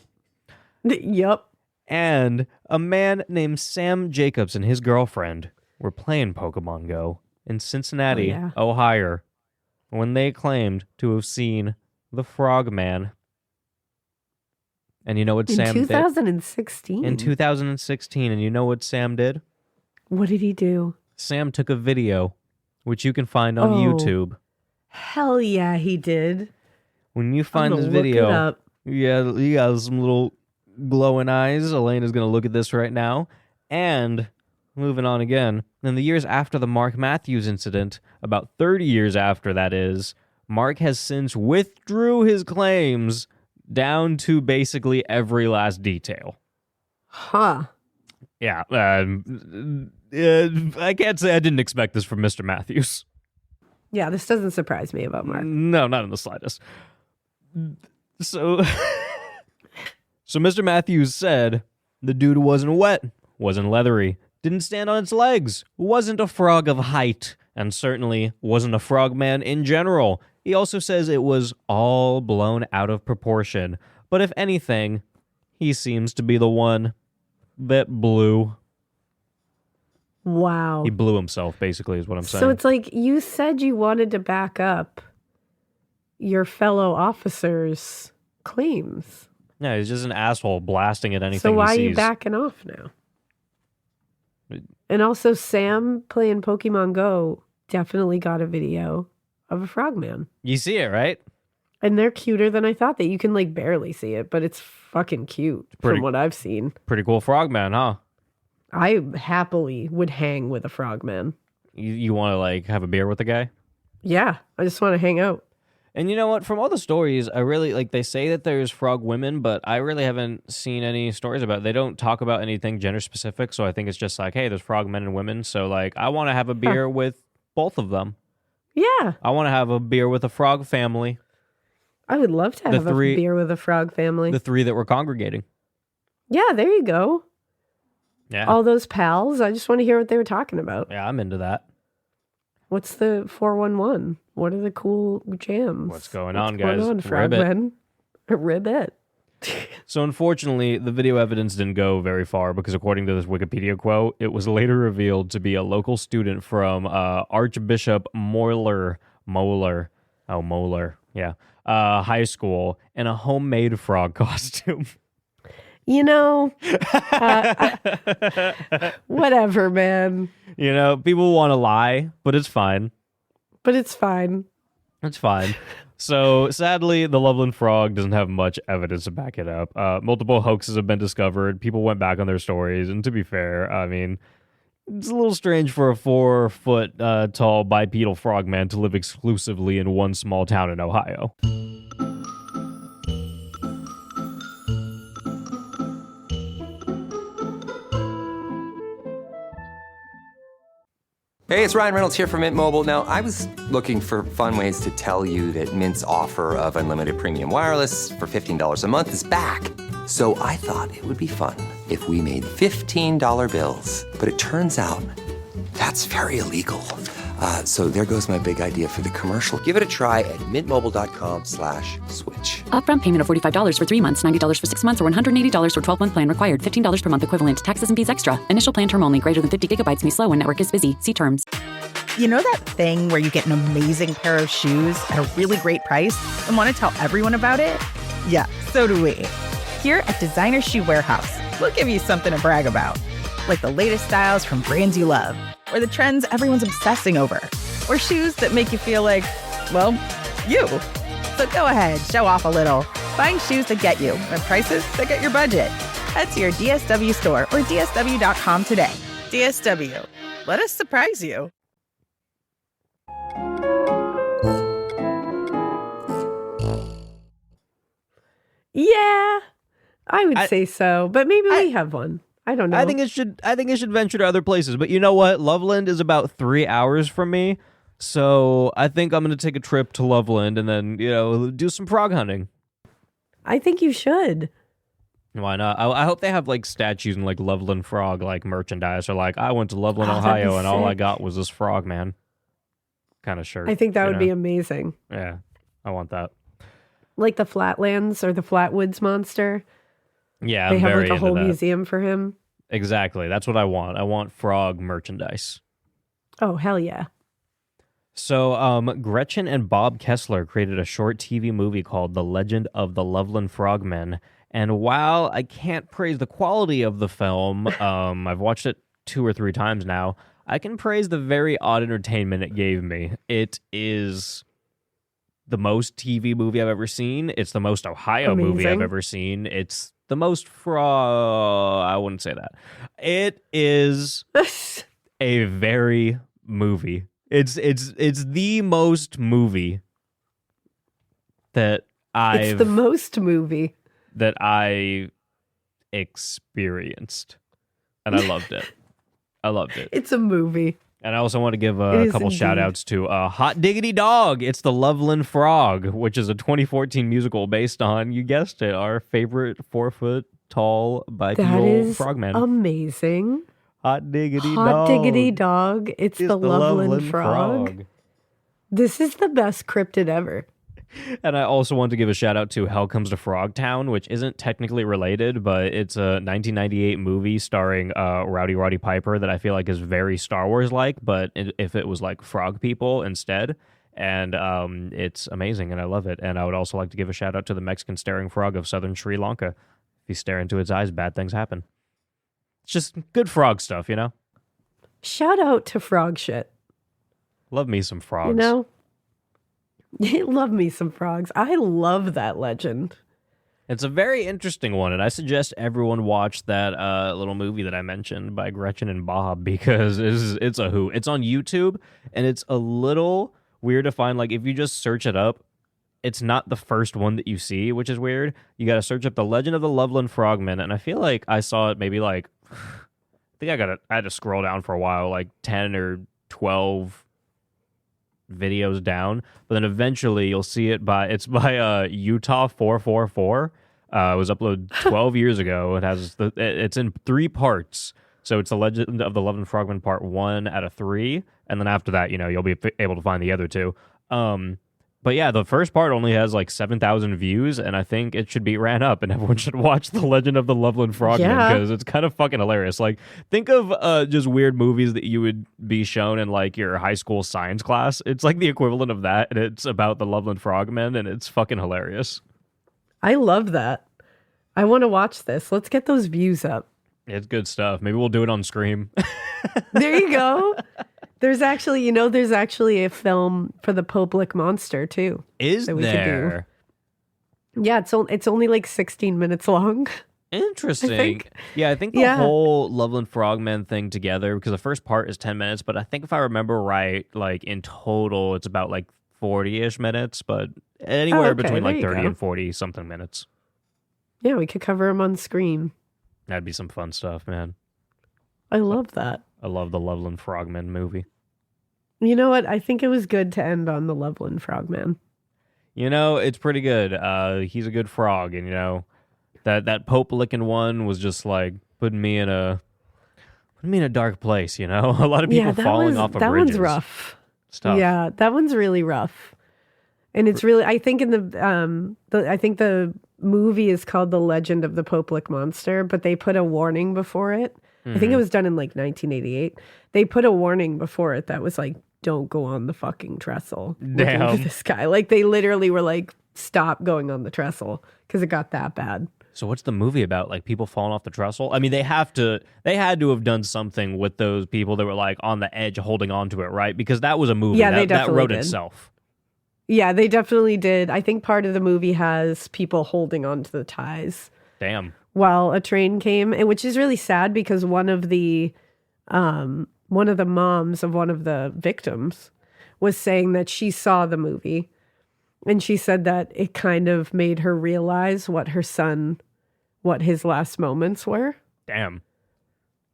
Yep.
And a man named Sam Jacobs and his girlfriend were playing Pokemon Go in Cincinnati, Ohio, when they claimed to have seen the Frogman. And you know what Sam did?
In 2016?
In 2016. And you know what Sam did?
What did he do?
Sam took a video, which you can find on YouTube.
Hell yeah, he did.
When you find this video, you got some little glowing eyes. Alaina's going to look at this right now. And moving on again, in the years after the Mark Matthews incident, about 30 years after that is, Mark has since withdrew his claims down to basically every last detail.
Huh.
Yeah. I can't say I didn't expect this from Mr. Matthews.
Yeah, this doesn't surprise me about Mark.
No, not in the slightest. So Mr. Matthews said the dude wasn't wet, wasn't leathery, didn't stand on its legs, wasn't a frog of height, and certainly wasn't a frogman in general. He also says it was all blown out of proportion. But if anything, he seems to be the one that blew.
Wow.
He blew himself, basically, is what I'm saying.
So it's like you said you wanted to back up your fellow officers' claims.
Yeah, he's just an asshole blasting at anything
So why
he
are
sees.
you backing off now? And also, Sam playing Pokemon Go definitely got a video of a frogman.
You see it, right?
And they're cuter than I thought. That you can like barely see it, but it's fucking cute
Pretty-
from what I've seen.
Pretty cool frogman, huh?
I happily would hang with a frogman.
You want to like have a beer with the guy?
Yeah, I just want to hang out.
And you know what? From all the stories, I really like. They say that there's frog women, but I really haven't seen any stories about it. They don't talk about anything gender specific, so I think it's just like, hey, there's frog men and women. So like, I want to have a beer with both of them.
Yeah,
I want to have a beer with a frog family.
I would love to have a beer with a frog family.
The three that were congregating.
Yeah, there you go.
Yeah.
All those pals. I just want to hear what they were talking about.
Yeah, I'm into that.
What's the 411? What are the cool jams?
What's going on, guys?
What's going on, frogmen? Ribbit.
So unfortunately, the video evidence didn't go very far because according to this Wikipedia quote, it was later revealed to be a local student from Archbishop Moeller, yeah, high school in a homemade frog costume.
You know, whatever, man.
You know, people want to lie, but it's fine.
But it's fine.
It's fine. So, sadly, the Loveland Frog doesn't have much evidence to back it up. Multiple hoaxes have been discovered. People went back on their stories. And to be fair, I mean, it's a little strange for a 4-foot tall bipedal frogman to live exclusively in one small town in Ohio.
Hey, it's Ryan Reynolds here from Mint Mobile. Now, I was looking for fun ways to tell you that Mint's offer of unlimited premium wireless for $15 a month is back. So I thought it would be fun if we made $15 bills. But it turns out that's very illegal. So there goes my big idea for the commercial. Give it a try at mintmobile.com/switch.
Upfront payment of $45 for 3 months, $90 for 6 months, or $180 for 12-month plan required. $15 per month equivalent. Taxes and fees extra. Initial plan term only. Greater than 50 gigabytes may slow when network is busy. See terms.
You know that thing where you get an amazing pair of shoes at a really great price and want to tell everyone about it? Yeah, so do we. Here at Designer Shoe Warehouse, we'll give you something to brag about. Like the latest styles from brands you love, or the trends everyone's obsessing over, or shoes that make you feel like, well, you. So go ahead, show off a little. Find shoes that get you at prices that get your budget. Head to your DSW store or DSW.com today. DSW, let us surprise you.
Yeah, I would say so, but maybe we have one. I don't know.
I think it should venture to other places. But you know what? Loveland is about 3 hours from me. So I think I'm going to take a trip to Loveland and then, do some frog hunting.
I think you should.
Why not? I hope they have like statues and like Loveland Frog like merchandise or like I went to Loveland,
that'd
Ohio
be
and all I
sick.
got was this frog man kind of shirt.
I think that
you
would
know?
be amazing.
Yeah, I want that.
Like the Flatlands or the Flatwoods monster.
Yeah,
They
I'm
have
very
like a
into
whole
that.
museum for him.
Exactly. That's what I want. I want frog merchandise.
Oh, hell yeah.
So, Gretchen and Bob Kessler created a short TV movie called The Legend of the Loveland Frogmen. And while I can't praise the quality of the film, I've watched it 2 or 3 times now, I can praise the very odd entertainment it gave me. It is the most TV movie I've ever seen. It's the most Ohio movie I've
Amazing.
ever seen. It's the most I wouldn't say that. It is a very movie. It's the most movie that
It's the most movie.
that I experienced. And I loved it. I loved it.
It's a movie.
And I also want to give
It
a
is
couple
indeed.
shout outs to Hot Diggity Dog. It's the Loveland Frog, which is a 2014 musical based on, you guessed it, our favorite 4-foot tall
That
bipedal
is
frogman.
amazing.
Hot Diggity
Hot
Dog.
diggity dog. It's
It's
the Loveland Frog. This is the best cryptid ever.
And I also want to give a shout out to Hell Comes to Frogtown, which isn't technically related, but it's a 1998 movie starring Rowdy Roddy Piper that I feel like is very Star Wars-like, but if it was like frog people instead. And it's amazing, and I love it. And I would also like to give a shout out to the Mexican staring frog of southern Sri Lanka. If you stare into its eyes, bad things happen. It's just good frog stuff, you know?
Shout out to frog shit.
Love me some frogs.
You know? Love me some frogs. I love that legend.
It's a very interesting one, and I suggest everyone watch that little movie that I mentioned by Gretchen and Bob because it's a hoot. It's on YouTube, and it's a little weird to find. Like, if you just search it up, it's not the first one that you see, which is weird. You got to search up The Legend of the Loveland Frogmen, and I feel like I saw it maybe like, I think I had to scroll down for a while, like 10 or 12 videos down, but then eventually you'll see it it's by Utah 444. It was uploaded 12 years ago. It's in 3 parts. So it's The Legend of the Loveland Frogmen Part 1 out of 3, and then after that, you'll be able to find the other 2. But yeah, the first part only has like 7,000 views, and I think it should be ran up, and everyone should watch The Legend of the Loveland Frogmen because it's kind of fucking hilarious. Like, think of just weird movies that you would be shown in like your high school science class. It's like the equivalent of that, and it's about the Loveland Frogmen, and it's fucking hilarious.
I love that. I want to watch this. Let's get those views up.
It's good stuff. Maybe we'll do it on Scream.
There you go. There's actually a film for the Pope monster too.
Is
that we
there?
Could do. Yeah, it's only like 16 minutes long.
Interesting. I think the whole Loveland Frogmen thing together, because the first part is 10 minutes, but I think if I remember right, like in total, it's about like 40-ish minutes, but anywhere between like 30 and 40 something minutes.
Yeah, we could cover them on screen.
That'd be some fun stuff, man.
I love that.
I love the Loveland Frogmen movie.
You know what? I think it was good to end on the Loveland Frogman.
It's pretty good. He's a good frog, and that Pope licking one was just like putting me in a dark place. A lot of people falling off of bridges. That one's
rough.
Stuff.
Yeah, that one's really rough, and it's really. I think in the movie is called The Legend of the Pope Monster, but they put a warning before it. I think it was done in like 1988. They put a warning before it that was like, don't go on the fucking trestle.
Damn.
This guy. Like, they literally were like, stop going on the trestle because it got that bad.
So what's the movie about? Like people falling off the trestle? I mean, they had to have done something with those people that were like on the edge holding on to it, right? Because that was a movie that wrote itself.
Yeah, they definitely did. I think part of the movie has people holding on to the ties.
Damn.
While a train came, and which is really sad because one of the moms of one of the victims was saying that she saw the movie, and she said that it kind of made her realize what his last moments were.
Damn.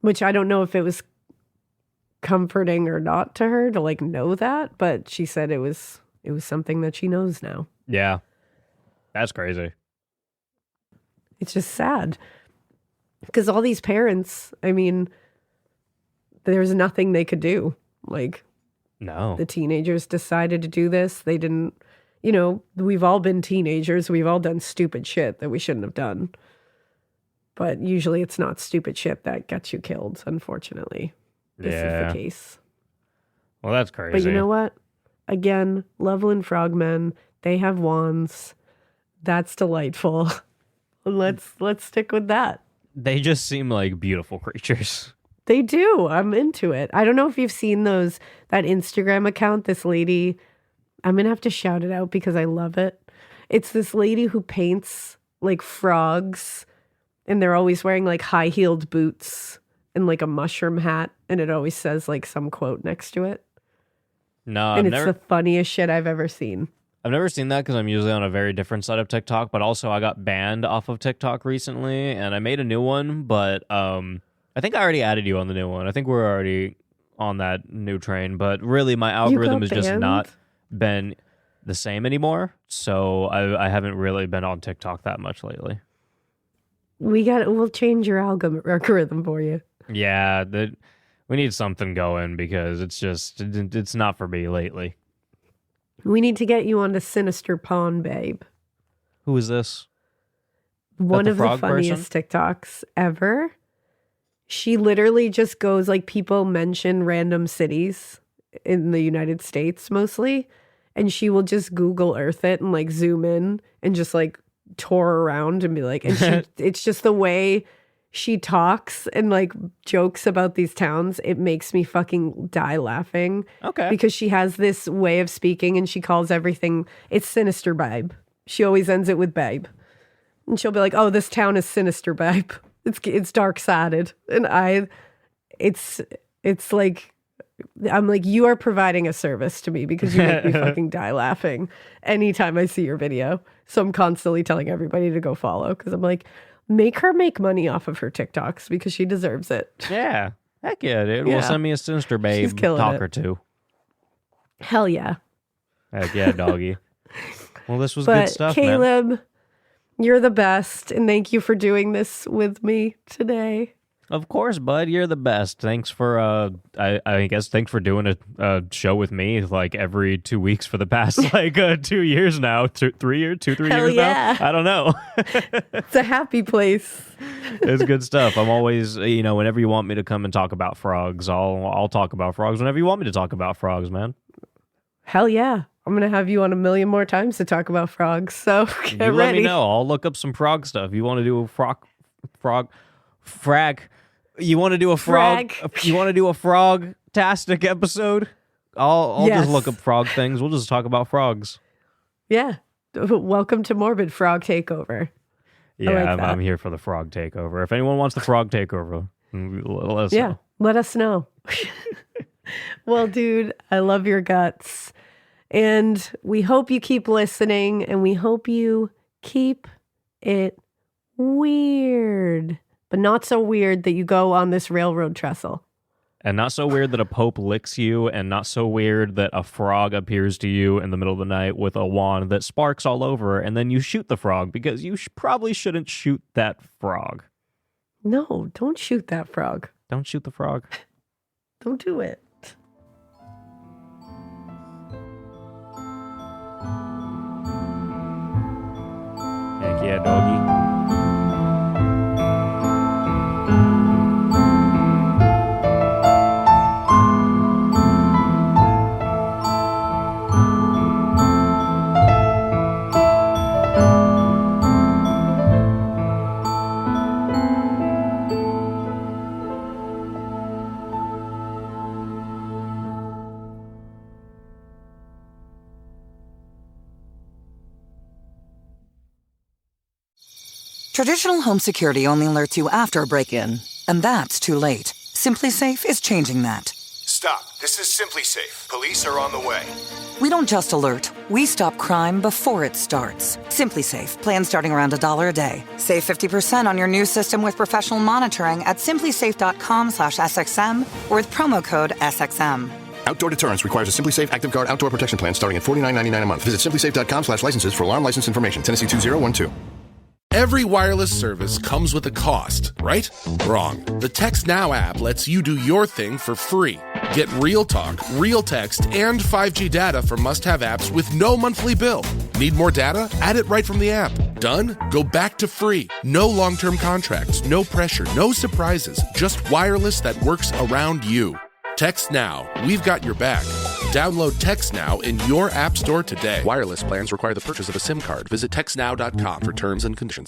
Which I don't know if it was comforting or not to her to like know that, but she said it was something that she knows now.
Yeah. That's crazy.
It's just sad because all these parents, I mean, there's nothing they could do. Like,
no,
the teenagers decided to do this. They didn't, we've all been teenagers. We've all done stupid shit that we shouldn't have done. But usually it's not stupid shit that gets you killed, unfortunately. This is the case.
Well, that's crazy.
But you know what? Again, Loveland Frogmen, they have wands. That's delightful. Let's stick with that.
They just seem like beautiful creatures.
They do. I'm into it. I don't know if you've seen that Instagram account, this lady. I'm going to have to shout it out because I love it. It's this lady who paints like frogs, and they're always wearing like high-heeled boots and like a mushroom hat, and it always says like some quote next to it.
No,
and it's the funniest shit I've ever seen.
I've never seen that because I'm usually on a very different side of TikTok, but also I got banned off of TikTok recently, and I made a new one, but I think I already added you on the new one. I think we're already on that new train, but really my algorithm has just not been the same anymore, so I haven't really been on TikTok that much lately.
We'll change your algorithm for you.
Yeah, we need something going because it's not for me lately.
We need to get you onto Sinister Pawn, babe.
Who is this?
One of the funniest TikToks ever. She literally just goes, like, people mention random cities in the United States mostly, and she will just Google Earth it and like zoom in and just like tour around and be like, and it's just the way she talks and like jokes about these towns, it makes me fucking die laughing.
Okay.
Because she has this way of speaking and she calls everything, it's sinister, babe. She always ends it with babe. And she'll be like, oh, this town is sinister, babe. It's dark-sided. And it's like, I'm like, you are providing a service to me because you make me fucking die laughing anytime I see your video. So I'm constantly telling everybody to go follow because I'm like, make her make money off of her TikToks because she deserves it.
Yeah. Heck yeah, dude.
Yeah.
Well, send me a Sinister Babe
She's killing
talk
it.
or two.
Hell yeah.
Heck yeah, doggy. Well, this was
But
good stuff,
Caleb,
man.
you're the best. And thank you for doing this with me today.
Of course, bud. You're the best. Thanks for, I guess, thanks for doing a show with me like every 2 weeks for the past like 2 years now. 3 years
Hell yeah.
now. I don't know.
It's a happy place.
It's good stuff. I'm always, whenever you want me to come and talk about frogs, I'll talk about frogs whenever you want me to talk about frogs, man.
Hell yeah. I'm going to have you on a million more times to talk about frogs. So get
You
ready.
let me know. I'll look up some frog stuff. You want to do a frag? You want to do a frog?
Frag.
You want to do a frog-tastic episode? I'll
Yes.
just look up frog things. We'll just talk about frogs.
Yeah. Welcome to Morbid Frog Takeover.
Yeah,
like
I'm
that.
here for the frog takeover. If anyone wants the frog takeover, let us
Yeah.
know.
Let us know. Well, dude, I love your guts. And we hope you keep listening and we hope you keep it weird, but not so weird that you go on this railroad trestle.
And not so weird that a pope licks you, and not so weird that a frog appears to you in the middle of the night with a wand that sparks all over, and then you shoot the frog because you probably shouldn't shoot that frog.
No, don't shoot that frog.
Don't shoot the frog.
Don't do it.
Heck yeah, doggy.
Traditional home security only alerts you after a break-in, and that's too late. Simply Safe is changing that.
Stop. This is Simply Safe. Police are on the way.
We don't just alert, we stop crime before it starts. Simply Safe, plan starting around $1 a day. Save 50% on your new system with professional monitoring at simplysafe.com/SXM or with promo code SXM.
Outdoor deterrence requires a Simply Safe Active Guard outdoor protection plan starting at $49.99 a month. Visit simplysafe.com/licenses for alarm license information. Tennessee 2012.
Every wireless service comes with a cost, right? Wrong. The Text Now app lets you do your thing for free. Get real talk, real text, and 5G data for must-have apps with no monthly bill. Need more data? Add it right from the app. Done? Go back to free. No long-term contracts, no pressure, no surprises. Just wireless that works around you. Text Now. We've got your back. Download Text Now in your app store today.
Wireless plans require the purchase of a SIM card. Visit textnow.com for terms and conditions.